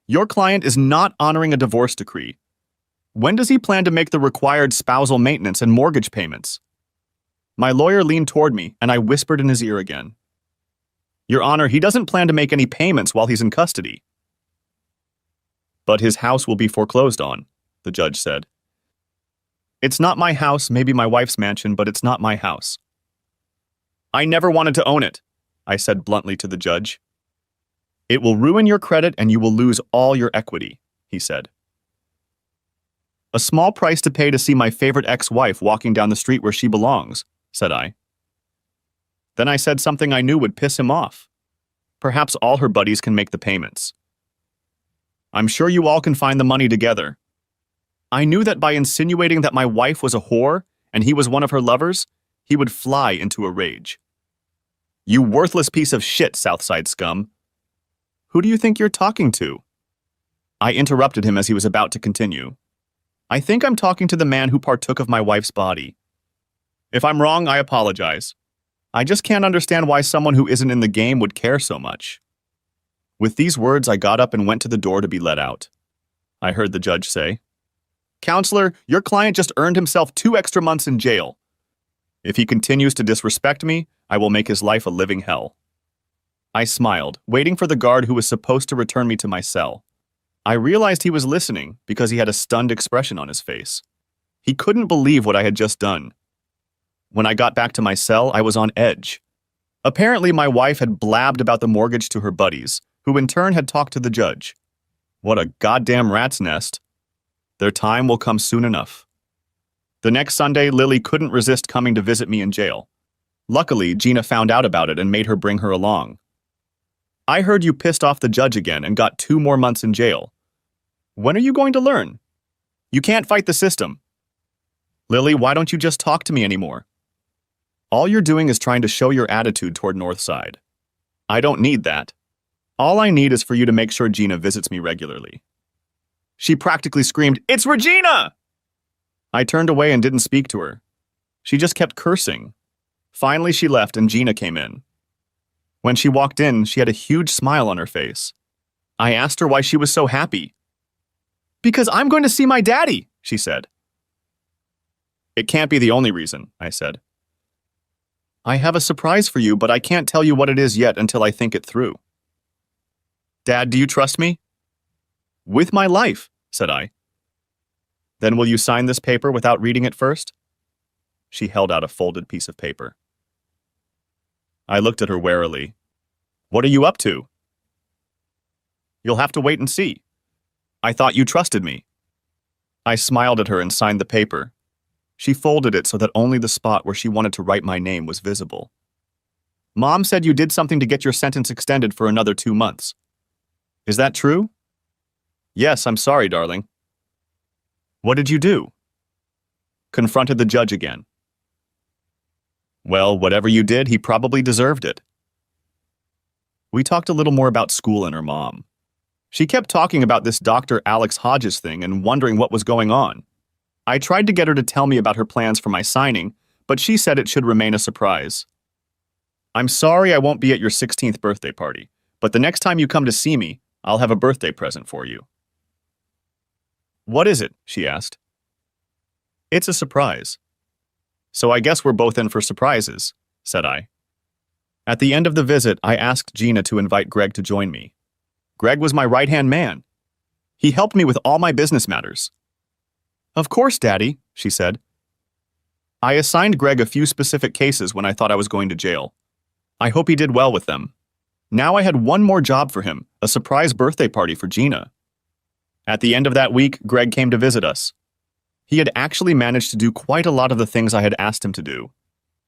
Your client is not honoring a divorce decree. When does he plan to make the required spousal maintenance and mortgage payments? My lawyer leaned toward me, and I whispered in his ear again. Your Honor, he doesn't plan to make any payments while he's in custody. But his house will be foreclosed on, the judge said. It's not my house, maybe my wife's mansion, but it's not my house. I never wanted to own it, I said bluntly to the judge. It will ruin your credit and you will lose all your equity, he said. A small price to pay to see my favorite ex-wife walking down the street where she belongs, said I. Then I said something I knew would piss him off. Perhaps all her buddies can make the payments. I'm sure you all can find the money together. I knew that by insinuating that my wife was a whore and he was one of her lovers, he would fly into a rage. You worthless piece of shit, Southside scum. Who do you think you're talking to? I interrupted him as he was about to continue. I think I'm talking to the man who partook of my wife's body. If I'm wrong, I apologize. I just can't understand why someone who isn't in the game would care so much. With these words, I got up and went to the door to be let out. I heard the judge say, Counselor, your client just earned himself 2 extra months in jail. If he continues to disrespect me, I will make his life a living hell. I smiled, waiting for the guard who was supposed to return me to my cell. I realized he was listening because he had a stunned expression on his face. He couldn't believe what I had just done. When I got back to my cell, I was on edge. Apparently, my wife had blabbed about the mortgage to her buddies, who in turn had talked to the judge. What a goddamn rat's nest. Their time will come soon enough. The next Sunday, Lily couldn't resist coming to visit me in jail. Luckily, Gina found out about it and made her bring her along. I heard you pissed off the judge again and got 2 more months in jail. When are you going to learn? You can't fight the system. Lily, why don't you just talk to me anymore? All you're doing is trying to show your attitude toward Northside. I don't need that. All I need is for you to make sure Gina visits me regularly. She practically screamed, "It's Regina!" I turned away and didn't speak to her. She just kept cursing. Finally, she left and Gina came in. When she walked in, she had a huge smile on her face. I asked her why she was so happy. "Because I'm going to see my daddy," she said. "It can't be the only reason," I said. "I have a surprise for you, but I can't tell you what it is yet until I think it through." "Dad, do you trust me?" "With my life," said I. "Then will you sign this paper without reading it first?" She held out a folded piece of paper. I looked at her warily. "What are you up to?" "You'll have to wait and see. I thought you trusted me." I smiled at her and signed the paper. She folded it so that only the spot where she wanted to write my name was visible. "Mom said you did something to get your sentence extended for another 2 months. Is that true?" "Yes, I'm sorry, darling." "What did you do?" "Confronted the judge again." "Well, whatever you did, he probably deserved it." We talked a little more about school and her mom. She kept talking about this Dr. Alex Hodges thing and wondering what was going on. I tried to get her to tell me about her plans for my signing, but she said it should remain a surprise. "I'm sorry I won't be at your 16th birthday party, but the next time you come to see me, I'll have a birthday present for you." "What is it?" she asked. "It's a surprise." "So I guess we're both in for surprises," said I. At the end of the visit, I asked Gina to invite Greg to join me. Greg was my right-hand man. He helped me with all my business matters. "Of course, Daddy," she said. I assigned Greg a few specific cases when I thought I was going to jail. I hope he did well with them. Now I had one more job for him, a surprise birthday party for Gina. At the end of that week, Greg came to visit us. He had actually managed to do quite a lot of the things I had asked him to do.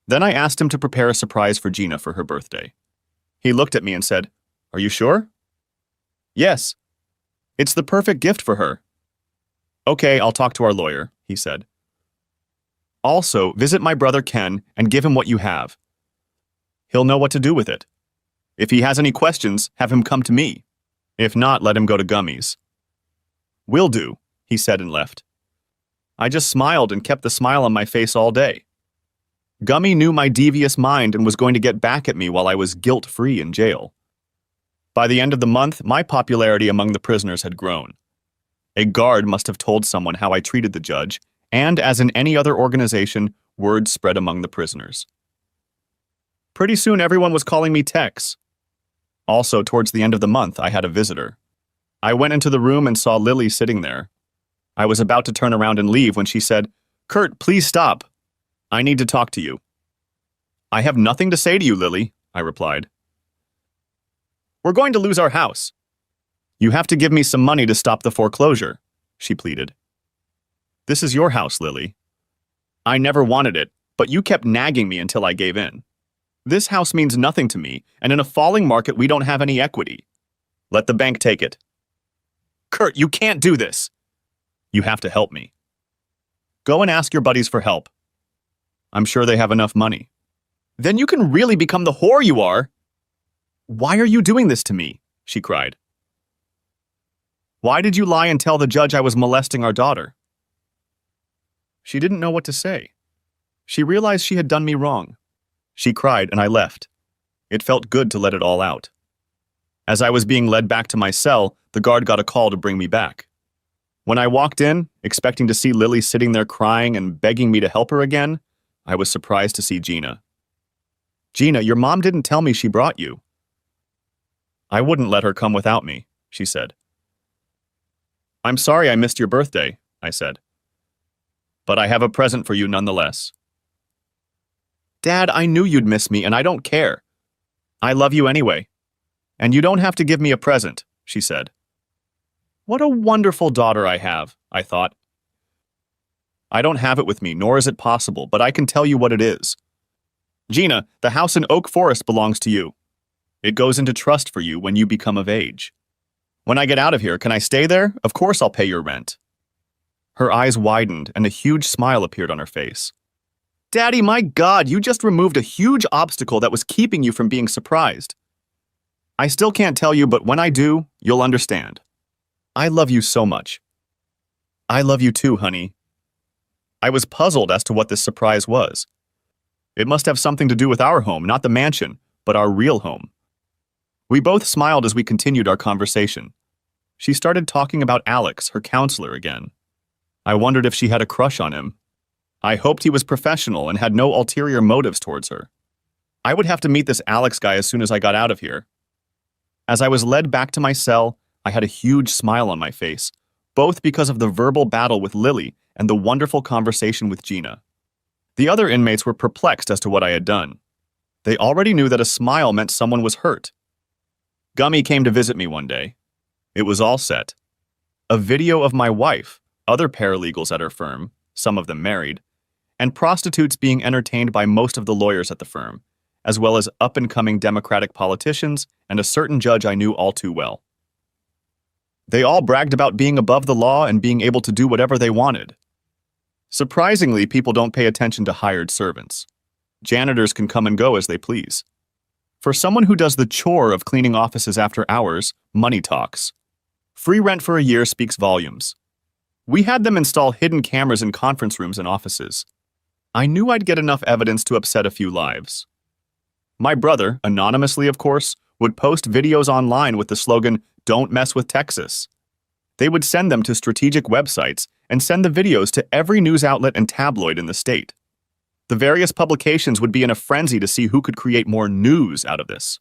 Then I asked him to prepare a surprise for Gina for her birthday. He looked at me and said, "Are you sure?" "Yes. It's the perfect gift for her." "Okay, I'll talk to our lawyer," he said. "Also, visit my brother Ken and give him what you have. He'll know what to do with it. If he has any questions, have him come to me. If not, let him go to Gummies." "Will do," he said and left. I just smiled and kept the smile on my face all day. Gummy knew my devious mind and was going to get back at me while I was guilt-free in jail. By the end of the month, my popularity among the prisoners had grown. A guard must have told someone how I treated the judge, and as in any other organization, word spread among the prisoners. Pretty soon everyone was calling me Tex. Also, towards the end of the month, I had a visitor. I went into the room and saw Lily sitting there. I was about to turn around and leave when she said, "Kurt, please stop. I need to talk to you." "I have nothing to say to you, Lily," I replied. "We're going to lose our house. You have to give me some money to stop the foreclosure," she pleaded. "This is your house, Lily. I never wanted it, but you kept nagging me until I gave in. This house means nothing to me, and in a falling market, we don't have any equity. Let the bank take it." "Kurt, you can't do this." "You have to help me." "Go and ask your buddies for help. I'm sure they have enough money." "Then you can really become the whore you are." "Why are you doing this to me?" she cried. "Why did you lie and tell the judge I was molesting our daughter?" She didn't know what to say. She realized she had done me wrong. She cried and I left. It felt good to let it all out. As I was being led back to my cell, the guard got a call to bring me back. When I walked in, expecting to see Lily sitting there crying and begging me to help her again, I was surprised to see Gina. "Gina, your mom didn't tell me she brought you." "I wouldn't let her come without me," she said. "I'm sorry I missed your birthday," I said. "But I have a present for you nonetheless." "Dad, I knew you'd miss me and I don't care. I love you anyway. And you don't have to give me a present," she said. What a wonderful daughter I have, I thought. I don't have it with me, nor is it possible, but I can tell you what it is. Gina, the house in Oak Forest belongs to you. It goes into trust for you when you become of age. When I get out of here, can I stay there? Of course I'll pay your rent. Her eyes widened and a huge smile appeared on her face. Daddy, my God, you just removed a huge obstacle that was keeping you from being surprised. I still can't tell you, but when I do, you'll understand. I love you so much. I love you too, honey. I was puzzled as to what this surprise was. It must have something to do with our home, not the mansion, but our real home. We both smiled as we continued our conversation. She started talking about Alex, her counselor, again. I wondered if she had a crush on him. I hoped he was professional and had no ulterior motives towards her. I would have to meet this Alex guy as soon as I got out of here. As I was led back to my cell, I had a huge smile on my face, both because of the verbal battle with Lily and the wonderful conversation with Gina. The other inmates were perplexed as to what I had done. They already knew that a smile meant someone was hurt. Gummy came to visit me one day. It was all set. A video of my wife, other paralegals at her firm, some of them married, and prostitutes being entertained by most of the lawyers at the firm, as well as up-and-coming Democratic politicians and a certain judge I knew all too well. They all bragged about being above the law and being able to do whatever they wanted. Surprisingly, people don't pay attention to hired servants. Janitors can come and go as they please. For someone who does the chore of cleaning offices after hours, money talks. Free rent for a year speaks volumes. We had them install hidden cameras in conference rooms and offices. I knew I'd get enough evidence to upset a few lives. My brother, anonymously of course, would post videos online with the slogan, "Don't mess with Texas." They would send them to strategic websites and send the videos to every news outlet and tabloid in the state. The various publications would be in a frenzy to see who could create more news out of this.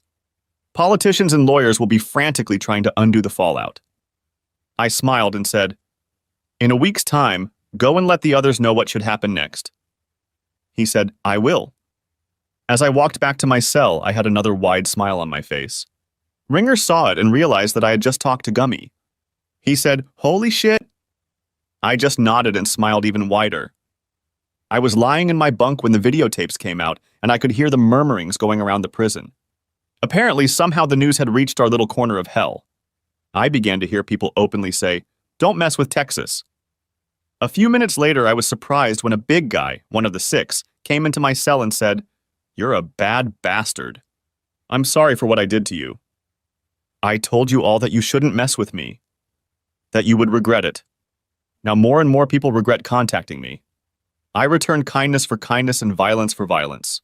Politicians and lawyers will be frantically trying to undo the fallout. I smiled and said, "In a week's time, go and let the others know what should happen next." He said, "I will." As I walked back to my cell, I had another wide smile on my face. Ringer saw it and realized that I had just talked to Gummy. He said, "Holy shit." I just nodded and smiled even wider. I was lying in my bunk when the videotapes came out, and I could hear the murmurings going around the prison. Apparently, somehow the news had reached our little corner of hell. I began to hear people openly say, "Don't mess with Texas." A few minutes later, I was surprised when a big guy, one of the 6, came into my cell and said, "You're a bad bastard. I'm sorry for what I did to you. I told you all that you shouldn't mess with me, that you would regret it. Now more and more people regret contacting me. I return kindness for kindness and violence for violence.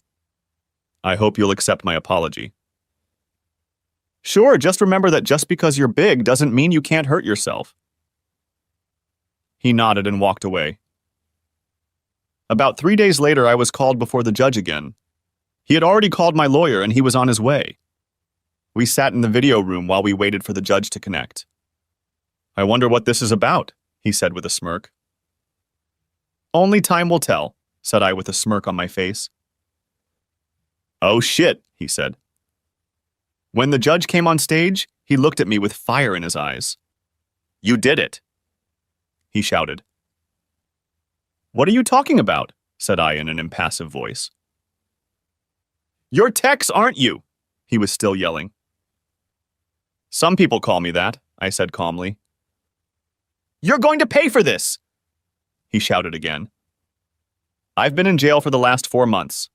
I hope you'll accept my apology." "Sure, just remember that just because you're big doesn't mean you can't hurt yourself." He nodded and walked away. About 3 days later, I was called before the judge again. He had already called my lawyer and he was on his way. We sat in the video room while we waited for the judge to connect. "I wonder what this is about," he said with a smirk. "Only time will tell," said I with a smirk on my face. "Oh shit," he said. When the judge came on stage, he looked at me with fire in his eyes. "You did it," he shouted. "What are you talking about?" said I in an impassive voice. "You're Tex, aren't you?" he was still yelling. "Some people call me that," I said calmly. "You're going to pay for this!" he shouted again. "I've been in jail for the last 4 months.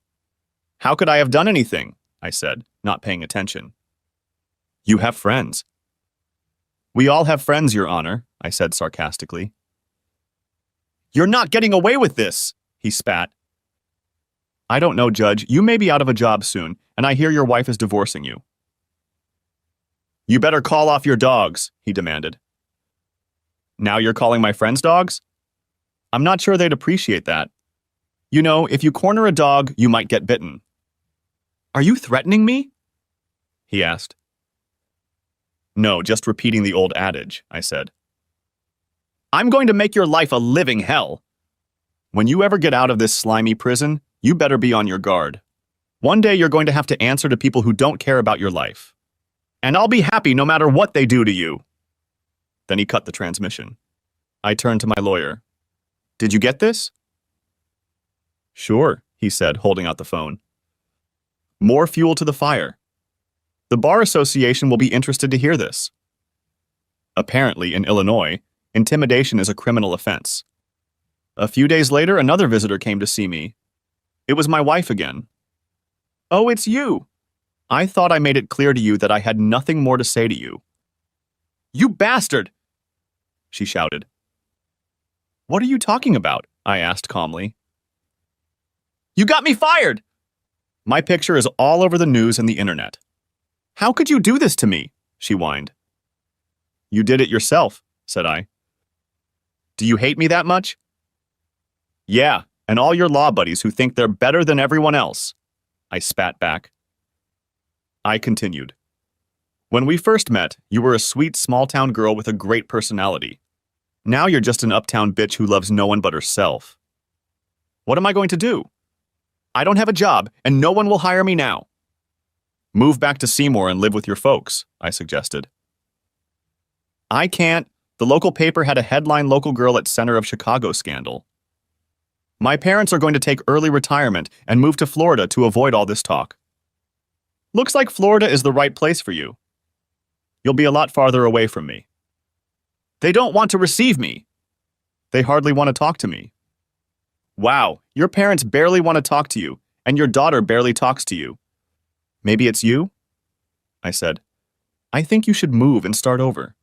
How could I have done anything?" I said, not paying attention. "You have friends." "We all have friends, Your Honor," I said sarcastically. "You're not getting away with this," he spat. "I don't know, Judge. You may be out of a job soon, and I hear your wife is divorcing you." "You better call off your dogs," he demanded. "Now you're calling my friends dogs? I'm not sure they'd appreciate that. You know, if you corner a dog, you might get bitten." "Are you threatening me?" he asked. "No, just repeating the old adage," I said. "I'm going to make your life a living hell. When you ever get out of this slimy prison, you better be on your guard. One day you're going to have to answer to people who don't care about your life. And I'll be happy no matter what they do to you." Then he cut the transmission. I turned to my lawyer. Did you get this? Sure, he said, holding out the phone. More fuel to the fire. The Bar Association will be interested to hear this. Apparently, in Illinois, intimidation is a criminal offense. A few days later, another visitor came to see me. It was my wife again. Oh, it's you. I thought I made it clear to you that I had nothing more to say to you. You bastard! She shouted. What are you talking about? I asked calmly. You got me fired! My picture is all over the news and the internet. How could you do this to me? She whined. You did it yourself, said I. Do you hate me that much? Yeah, and all your law buddies who think they're better than everyone else. I spat back. I continued. When we first met, you were a sweet small-town girl with a great personality. Now you're just an uptown bitch who loves no one but herself. What am I going to do? I don't have a job, and no one will hire me now. Move back to Seymour and live with your folks, I suggested. I can't. The local paper had a headline local girl at center of Chicago scandal. My parents are going to take early retirement and move to Florida to avoid all this talk. Looks like Florida is the right place for you. You'll be a lot farther away from me. They don't want to receive me. They hardly want to talk to me. Wow, your parents barely want to talk to you, and your daughter barely talks to you. Maybe it's you? I said. I think you should move and start over.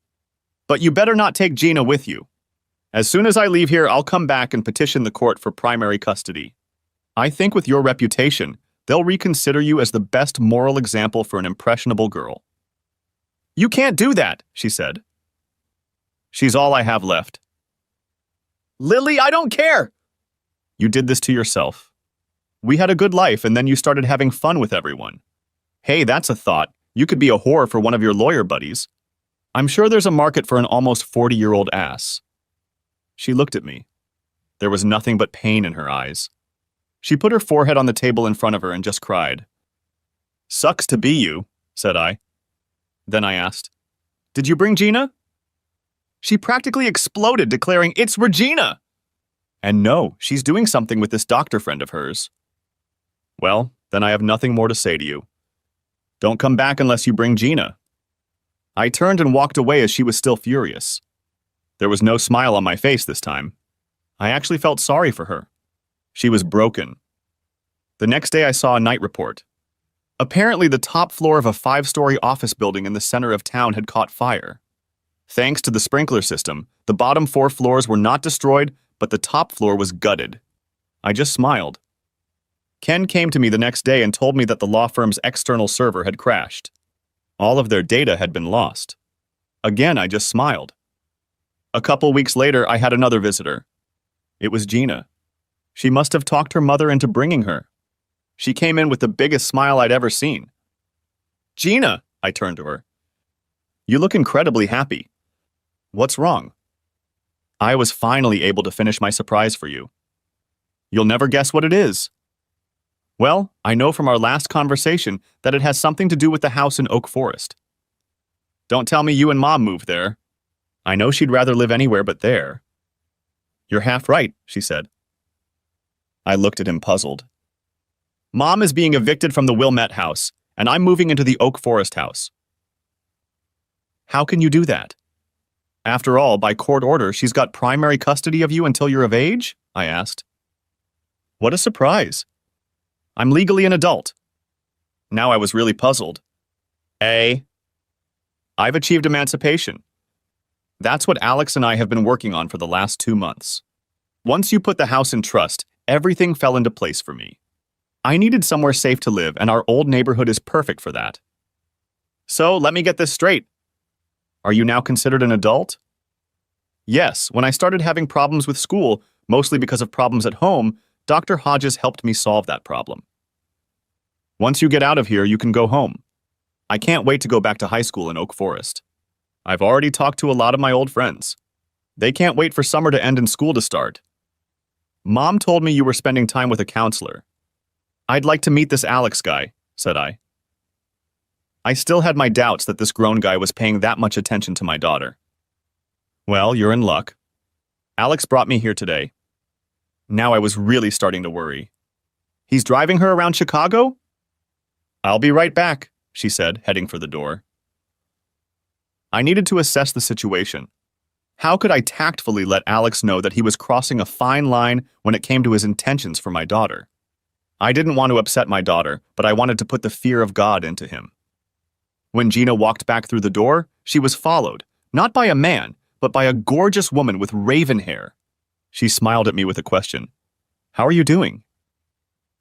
But you better not take Gina with you. As soon as I leave here, I'll come back and petition the court for primary custody. I think with your reputation, they'll reconsider you as the best moral example for an impressionable girl. You can't do that, she said. She's all I have left. Lily, I don't care! You did this to yourself. We had a good life, and then you started having fun with everyone. Hey, that's a thought. You could be a whore for one of your lawyer buddies. I'm sure there's a market for an almost 40-year-old ass. She looked at me. There was nothing but pain in her eyes. She put her forehead on the table in front of her and just cried. Sucks to be you, said I. Then I asked, Did you bring Gina? She practically exploded, declaring, It's Regina! And no, she's doing something with this doctor friend of hers. Well, then I have nothing more to say to you. Don't come back unless you bring Gina. I turned and walked away as she was still furious. There was no smile on my face this time. I actually felt sorry for her. She was broken. The next day I saw a night report. Apparently the top floor of a 5-story office building in the center of town had caught fire. Thanks to the sprinkler system, the bottom 4 floors were not destroyed, but the top floor was gutted. I just smiled. Ken came to me the next day and told me that the law firm's external server had crashed. All of their data had been lost. Again, I just smiled. A couple weeks later, I had another visitor. It was Gina. She must have talked her mother into bringing her. She came in with the biggest smile I'd ever seen. Gina, I turned to her. You look incredibly happy. What's wrong? I was finally able to finish my surprise for you. You'll never guess what it is. Well, I know from our last conversation that it has something to do with the house in Oak Forest. Don't tell me you and Mom moved there. I know she'd rather live anywhere but there. You're half right, she said. I looked at him puzzled. Mom is being evicted from the Wilmette house, and I'm moving into the Oak Forest house. How can you do that? After all, by court order, she's got primary custody of you until you're of age? I asked. What a surprise. I'm legally an adult. Now I was really puzzled. I've achieved emancipation. That's what Alex and I have been working on for the last 2 months. Once you put the house in trust, everything fell into place for me. I needed somewhere safe to live, and our old neighborhood is perfect for that. So, let me get this straight. Are you now considered an adult? Yes, when I started having problems with school, mostly because of problems at home, Dr. Hodges helped me solve that problem. Once you get out of here, you can go home. I can't wait to go back to high school in Oak Forest. I've already talked to a lot of my old friends. They can't wait for summer to end and school to start. Mom told me you were spending time with a counselor. I'd like to meet this Alex guy, said I. I still had my doubts that this grown guy was paying that much attention to my daughter. Well, you're in luck. Alex brought me here today. Now I was really starting to worry. He's driving her around Chicago? I'll be right back, she said, heading for the door. I needed to assess the situation. How could I tactfully let Alex know that he was crossing a fine line when it came to his intentions for my daughter? I didn't want to upset my daughter, but I wanted to put the fear of God into him. When Gina walked back through the door, she was followed, not by a man, but by a gorgeous woman with raven hair. She smiled at me with a question. How are you doing?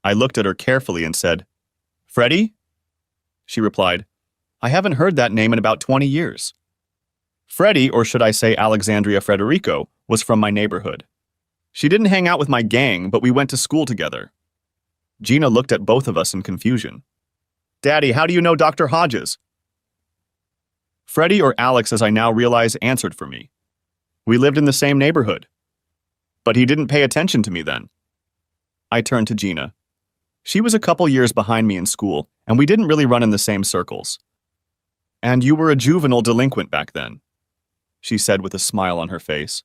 I looked at her carefully and said, Freddie? She replied, I haven't heard that name in about 20 years. Freddie, or should I say Alexandria Frederico, was from my neighborhood. She didn't hang out with my gang, but we went to school together. Gina looked at both of us in confusion. Daddy, how do you know Dr. Hodges? Freddie, or Alex as I now realize, answered for me. We lived in the same neighborhood. But he didn't pay attention to me then. I turned to Gina. She was a couple years behind me in school, and we didn't really run in the same circles. And you were a juvenile delinquent back then, she said with a smile on her face.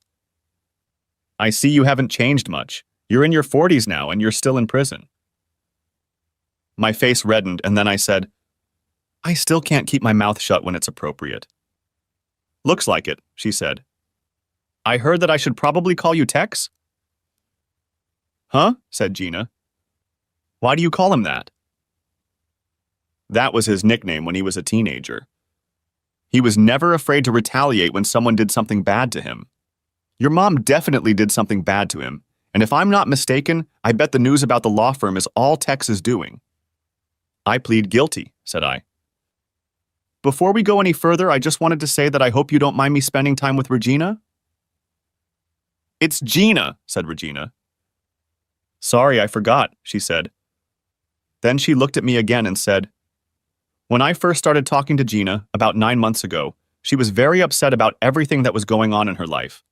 I see you haven't changed much. You're in your 40s now, and you're still in prison. My face reddened, and then I said, I still can't keep my mouth shut when it's appropriate. Looks like it, she said. I heard that I should probably call you Tex? Huh? Said Gina. Why do you call him that? That was his nickname when he was a teenager. He was never afraid to retaliate when someone did something bad to him. Your mom definitely did something bad to him, and if I'm not mistaken, I bet the news about the law firm is all Tex is doing. I plead guilty, said I. Before we go any further, I just wanted to say that I hope you don't mind me spending time with Regina. It's Gina, said Regina. Sorry, I forgot, she said. Then she looked at me again and said, When I first started talking to Gina, about 9 months ago, she was very upset about everything that was going on in her life.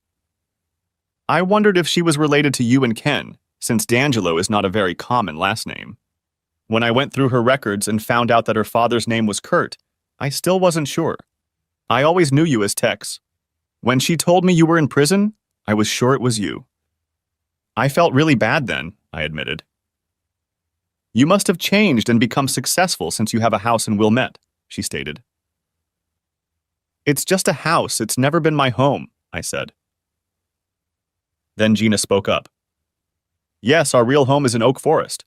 I wondered if she was related to you and Ken, since D'Angelo is not a very common last name. When I went through her records and found out that her father's name was Kurt, I still wasn't sure. I always knew you as Tex. When she told me you were in prison, I was sure it was you. I felt really bad then, I admitted. You must have changed and become successful since you have a house in Wilmette, she stated. It's just a house, it's never been my home, I said. Then Gina spoke up. Yes, our real home is in Oak Forest.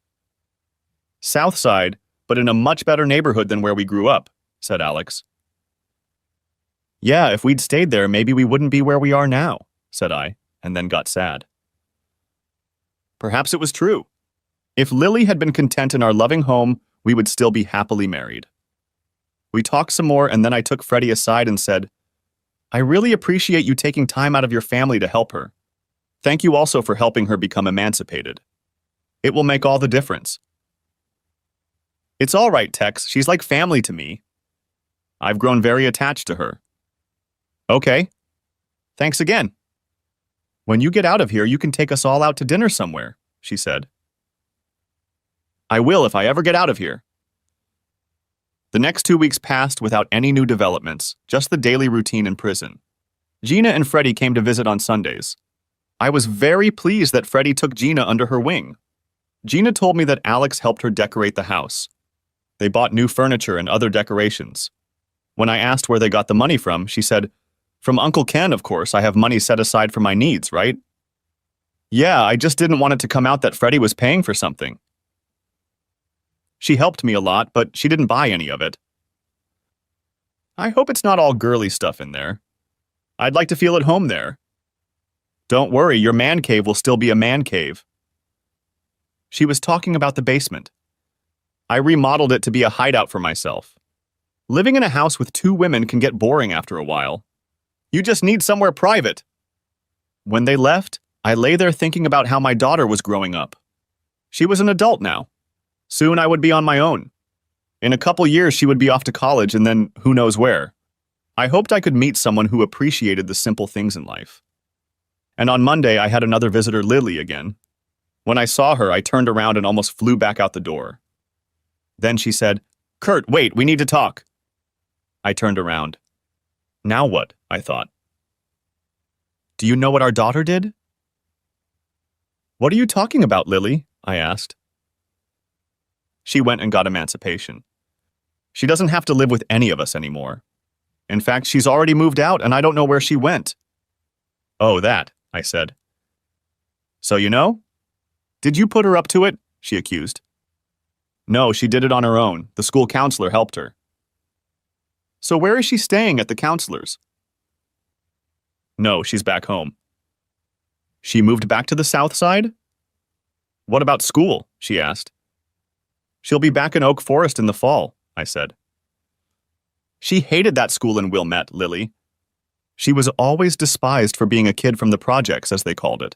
South Side, but in a much better neighborhood than where we grew up, said Alex. Yeah, if we'd stayed there, maybe we wouldn't be where we are now, said I, and then got sad. Perhaps it was true. If Lily had been content in our loving home, we would still be happily married. We talked some more, and then I took Freddie aside and said, I really appreciate you taking time out of your family to help her. Thank you also for helping her become emancipated. It will make all the difference. It's all right, Tex. She's like family to me. I've grown very attached to her. Okay. Thanks again. When you get out of here, you can take us all out to dinner somewhere, she said. I will if I ever get out of here. The next 2 weeks passed without any new developments, just the daily routine in prison. Gina and Freddie came to visit on Sundays. I was very pleased that Freddie took Gina under her wing. Gina told me that Alex helped her decorate the house. They bought new furniture and other decorations. When I asked where they got the money from, she said, From Uncle Ken, of course. I have money set aside for my needs, right? Yeah, I just didn't want it to come out that Freddie was paying for something. She helped me a lot, but she didn't buy any of it. I hope it's not all girly stuff in there. I'd like to feel at home there. Don't worry, your man cave will still be a man cave. She was talking about the basement. I remodeled it to be a hideout for myself. Living in a house with 2 women can get boring after a while. You just need somewhere private. When they left, I lay there thinking about how my daughter was growing up. She was an adult now. Soon I would be on my own. In a couple years she would be off to college and then who knows where. I hoped I could meet someone who appreciated the simple things in life. And on Monday I had another visitor, Lily, again. When I saw her, I turned around and almost flew back out the door. Then she said, Kurt, wait, we need to talk. I turned around. Now what? I thought. Do you know what our daughter did? What are you talking about, Lily? I asked. She went and got emancipation. She doesn't have to live with any of us anymore. In fact, she's already moved out and I don't know where she went. Oh, that, I said. So you know? Did you put her up to it? She accused. No, she did it on her own. The school counselor helped her. So where is she staying at the counselor's? No, she's back home. She moved back to the south side? What about school? She asked. She'll be back in Oak Forest in the fall, I said. She hated that school in Wilmette, Lily. She was always despised for being a kid from the projects, as they called it.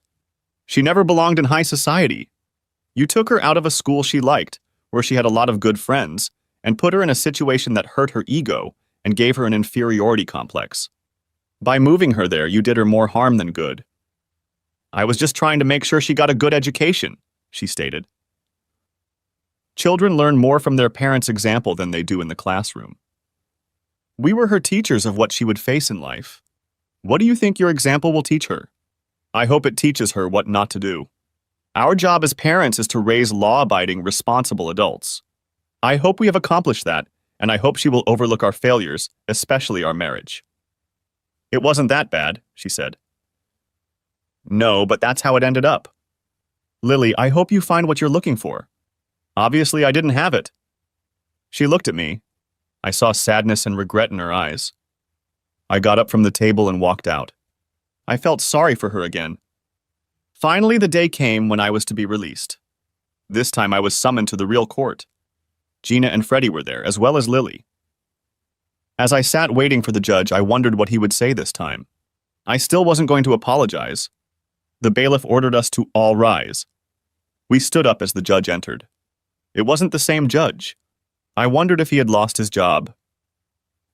She never belonged in high society. You took her out of a school she liked, where she had a lot of good friends, and put her in a situation that hurt her ego and gave her an inferiority complex. By moving her there, you did her more harm than good. I was just trying to make sure she got a good education, she stated. Children learn more from their parents' example than they do in the classroom. We were her teachers of what she would face in life. What do you think your example will teach her? I hope it teaches her what not to do. Our job as parents is to raise law-abiding, responsible adults. I hope we have accomplished that, and I hope she will overlook our failures, especially our marriage. It wasn't that bad, she said. No, but that's how it ended up. Lily, I hope you find what you're looking for. Obviously, I didn't have it. She looked at me. I saw sadness and regret in her eyes. I got up from the table and walked out. I felt sorry for her again. Finally, the day came when I was to be released. This time I was summoned to the real court. Gina and Freddie were there, as well as Lily. As I sat waiting for the judge, I wondered what he would say this time. I still wasn't going to apologize. The bailiff ordered us to all rise. We stood up as the judge entered. It wasn't the same judge. I wondered if he had lost his job.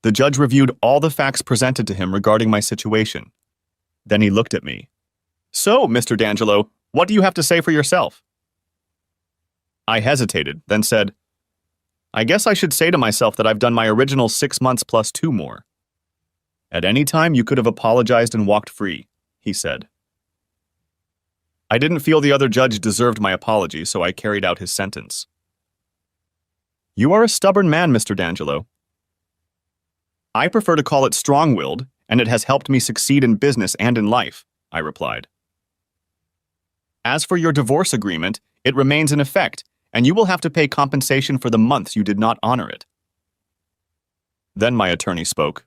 The judge reviewed all the facts presented to him regarding my situation. Then he looked at me. So, Mr. D'Angelo, what do you have to say for yourself? I hesitated, then said, I guess I should say to myself that I've done my original 6 months plus 2 more. At any time you could have apologized and walked free, he said. I didn't feel the other judge deserved my apology, so I carried out his sentence. You are a stubborn man, Mr. D'Angelo. I prefer to call it strong-willed, and it has helped me succeed in business and in life, I replied. As for your divorce agreement, it remains in effect, and you will have to pay compensation for the months you did not honor it. Then my attorney spoke.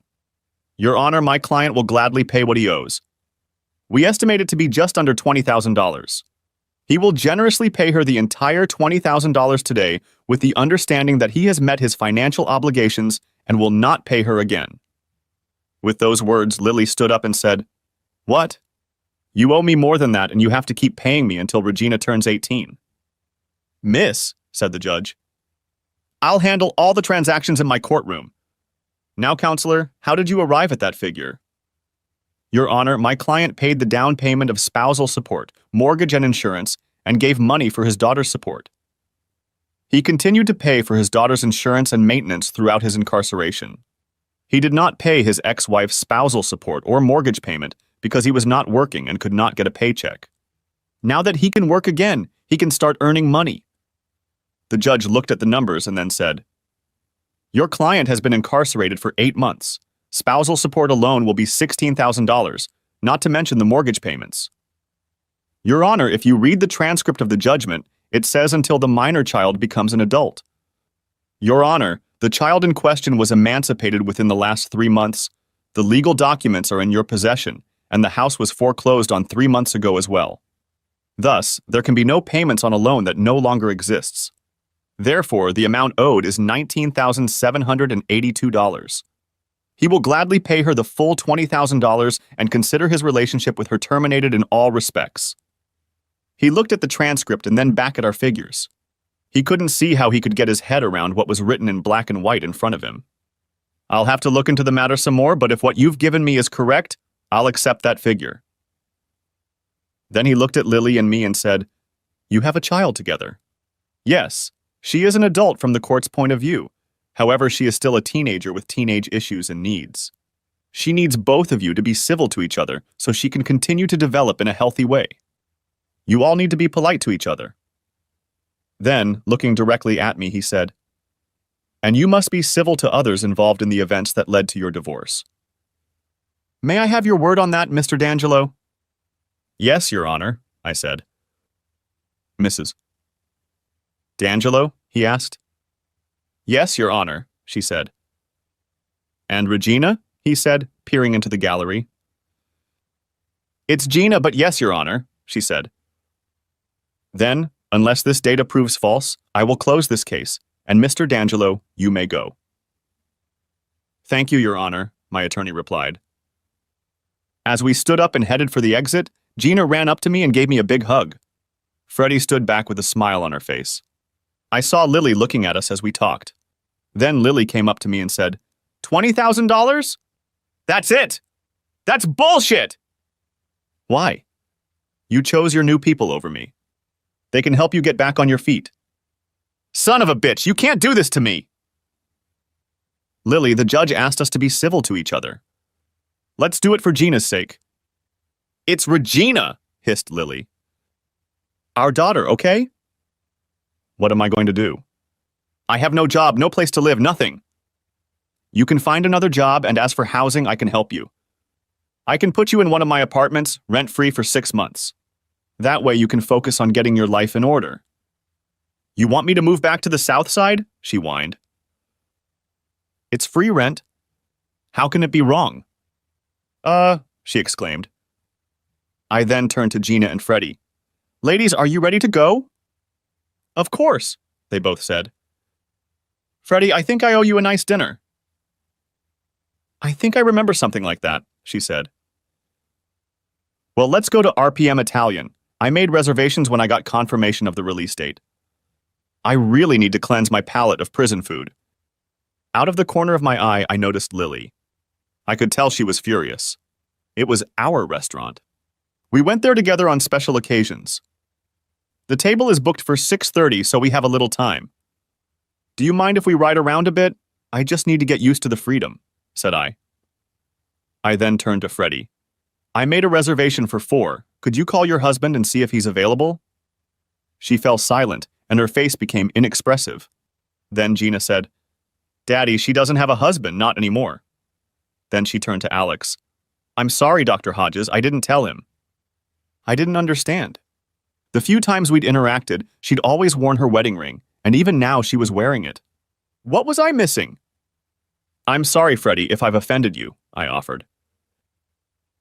Your Honor, my client will gladly pay what he owes. We estimate it to be just under $20,000. He will generously pay her the entire $20,000 today with the understanding that he has met his financial obligations and will not pay her again. With those words, Lily stood up and said, What? You owe me more than that and you have to keep paying me until Regina turns 18. Miss, said the judge, I'll handle all the transactions in my courtroom. Now, counselor, how did you arrive at that figure? Your Honor, my client paid the down payment of spousal support, mortgage and insurance, and gave money for his daughter's support. He continued to pay for his daughter's insurance and maintenance throughout his incarceration. He did not pay his ex-wife's spousal support or mortgage payment because he was not working and could not get a paycheck. Now that he can work again, he can start earning money. The judge looked at the numbers and then said, Your client has been incarcerated for 8 months. Spousal support alone will be $16,000, not to mention the mortgage payments. Your Honor, if you read the transcript of the judgment, it says until the minor child becomes an adult. Your Honor, the child in question was emancipated within the last 3 months. The legal documents are in your possession, and the house was foreclosed on 3 months ago as well. Thus, there can be no payments on a loan that no longer exists. Therefore, the amount owed is $19,782. He will gladly pay her the full $20,000 and consider his relationship with her terminated in all respects. He looked at the transcript and then back at our figures. He couldn't see how he could get his head around what was written in black and white in front of him. I'll have to look into the matter some more, but if what you've given me is correct, I'll accept that figure. Then he looked at Lily and me and said, You have a child together. Yes, she is an adult from the court's point of view. However, she is still a teenager with teenage issues and needs. She needs both of you to be civil to each other so she can continue to develop in a healthy way. You all need to be polite to each other. Then, looking directly at me, he said, and you must be civil to others involved in the events that led to your divorce. May I have your word on that, Mr. D'Angelo? Yes, Your Honor, I said. Mrs. D'Angelo? He asked. Yes, Your Honor, she said. And Regina? He said, peering into the gallery. It's Gina, but yes, Your Honor, she said. Then, unless this data proves false, I will close this case, and Mr. D'Angelo, you may go. Thank you, Your Honor, my attorney replied. As we stood up and headed for the exit, Gina ran up to me and gave me a big hug. Freddie stood back with a smile on her face. I saw Lily looking at us as we talked. Then Lily came up to me and said, $20,000? That's it! That's bullshit! Why? You chose your new people over me. They can help you get back on your feet. Son of a bitch, you can't do this to me! Lily, the judge asked us to be civil to each other. Let's do it for Gina's sake. It's Regina, hissed Lily. Our daughter, okay? What am I going to do? I have no job, no place to live, nothing. You can find another job, and as for housing, I can help you. I can put you in one of my apartments, rent-free for 6 months. That way you can focus on getting your life in order. You want me to move back to the south side? She whined. It's free rent. How can it be wrong? She exclaimed. I then turned to Gina and Freddie. Ladies, are you ready to go? Of course, they both said. Freddie, I think I owe you a nice dinner. I think I remember something like that, she said. Well, let's go to RPM Italian. I made reservations when I got confirmation of the release date. I really need to cleanse my palate of prison food. Out of the corner of my eye, I noticed Lily. I could tell she was furious. It was our restaurant. We went there together on special occasions. The table is booked for 6:30, so we have a little time. Do you mind if we ride around a bit? I just need to get used to the freedom, said I. I then turned to Freddie. I made a reservation for 4. Could you call your husband and see if he's available? She fell silent, and her face became inexpressive. Then Gina said, Daddy, she doesn't have a husband, not anymore. Then she turned to Alex. I'm sorry, Dr. Hodges, I didn't tell him. I didn't understand. The few times we'd interacted, she'd always worn her wedding ring, and even now she was wearing it. What was I missing? I'm sorry, Freddie, if I've offended you, I offered.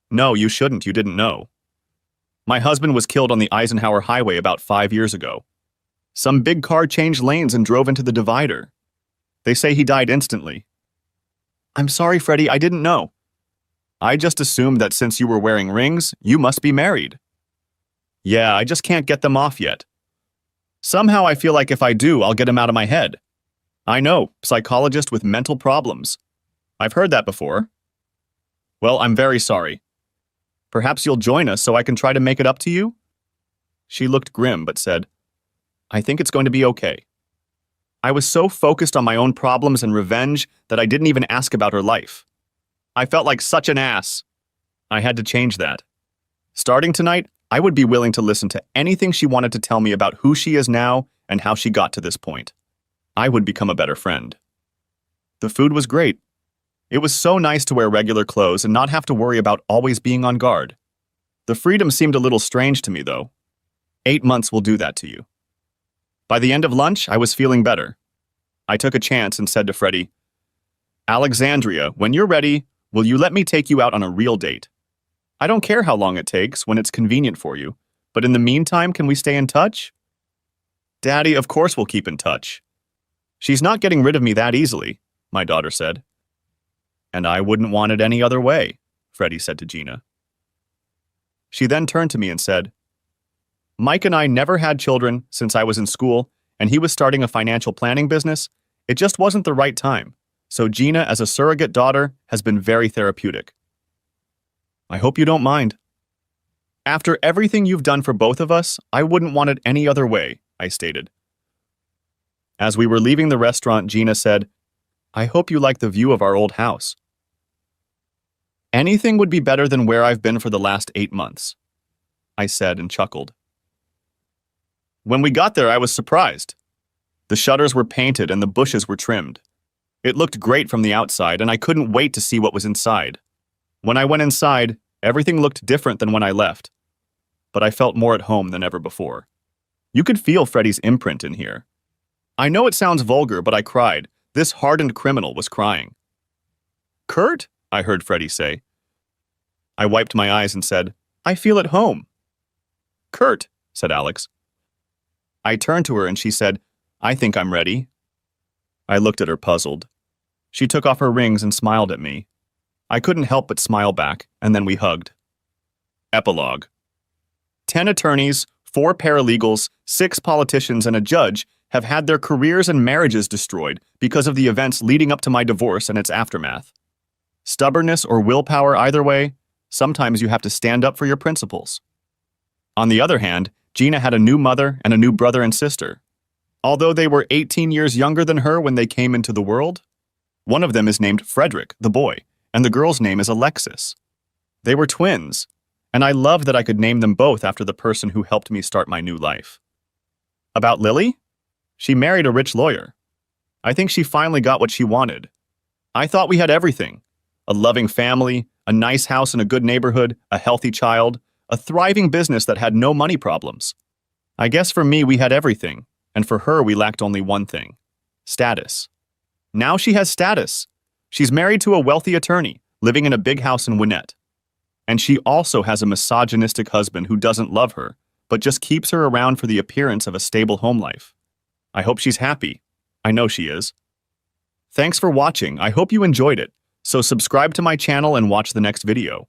No, you shouldn't, you didn't know. My husband was killed on the Eisenhower Highway about 5 years ago. Some big car changed lanes and drove into the divider. They say he died instantly. I'm sorry, Freddie, I didn't know. I just assumed that since you were wearing rings, you must be married. Yeah, I just can't get them off yet. Somehow I feel like if I do, I'll get them out of my head. I know, psychologist with mental problems. I've heard that before. Well, I'm very sorry. Perhaps you'll join us so I can try to make it up to you? She looked grim but said, I think it's going to be okay. I was so focused on my own problems and revenge that I didn't even ask about her life. I felt like such an ass. I had to change that. Starting tonight, I would be willing to listen to anything she wanted to tell me about who she is now and how she got to this point. I would become a better friend. The food was great. It was so nice to wear regular clothes and not have to worry about always being on guard. The freedom seemed a little strange to me, though. 8 months will do that to you. By the end of lunch, I was feeling better. I took a chance and said to Freddie, Alexandria, when you're ready, will you let me take you out on a real date? I don't care how long it takes when it's convenient for you, but in the meantime, can we stay in touch? Daddy, of course we'll keep in touch. She's not getting rid of me that easily, my daughter said. And I wouldn't want it any other way, Freddie said to Gina. She then turned to me and said, Mike and I never had children since I was in school, and he was starting a financial planning business. It just wasn't the right time, so Gina, as a surrogate daughter, has been very therapeutic. I hope you don't mind. After everything you've done for both of us, I wouldn't want it any other way, I stated. As we were leaving the restaurant, Gina said, I hope you like the view of our old house. Anything would be better than where I've been for the last 8 months, I said and chuckled. When we got there, I was surprised. The shutters were painted and the bushes were trimmed. It looked great from the outside, and I couldn't wait to see what was inside. When I went inside, everything looked different than when I left, but I felt more at home than ever before. You could feel Freddie's imprint in here. I know it sounds vulgar, but I cried. This hardened criminal was crying. "Kurt?" I heard Freddie say. I wiped my eyes and said, "I feel at home." "Kurt," said Alex. I turned to her and she said, "I think I'm ready." I looked at her puzzled. She took off her rings and smiled at me. I couldn't help but smile back, and then we hugged. Epilogue. 10 attorneys, 4 paralegals, 6 politicians, and a judge have had their careers and marriages destroyed because of the events leading up to my divorce and its aftermath. Stubbornness or willpower either way, sometimes you have to stand up for your principles. On the other hand, Gina had a new mother and a new brother and sister. Although they were 18 years younger than her when they came into the world, one of them is named Frederick, the boy, and the girl's name is Alexis. They were twins, and I loved that I could name them both after the person who helped me start my new life. About Lily? She married a rich lawyer. I think she finally got what she wanted. I thought we had everything: a loving family, a nice house in a good neighborhood, a healthy child, a thriving business that had no money problems. I guess for me we had everything, and for her we lacked only one thing: status. Now she has status. She's married to a wealthy attorney, living in a big house in Gwinnett. And she also has a misogynistic husband who doesn't love her, but just keeps her around for the appearance of a stable home life. I hope she's happy. I know she is. Thanks for watching. I hope you enjoyed it. So subscribe to my channel and watch the next video.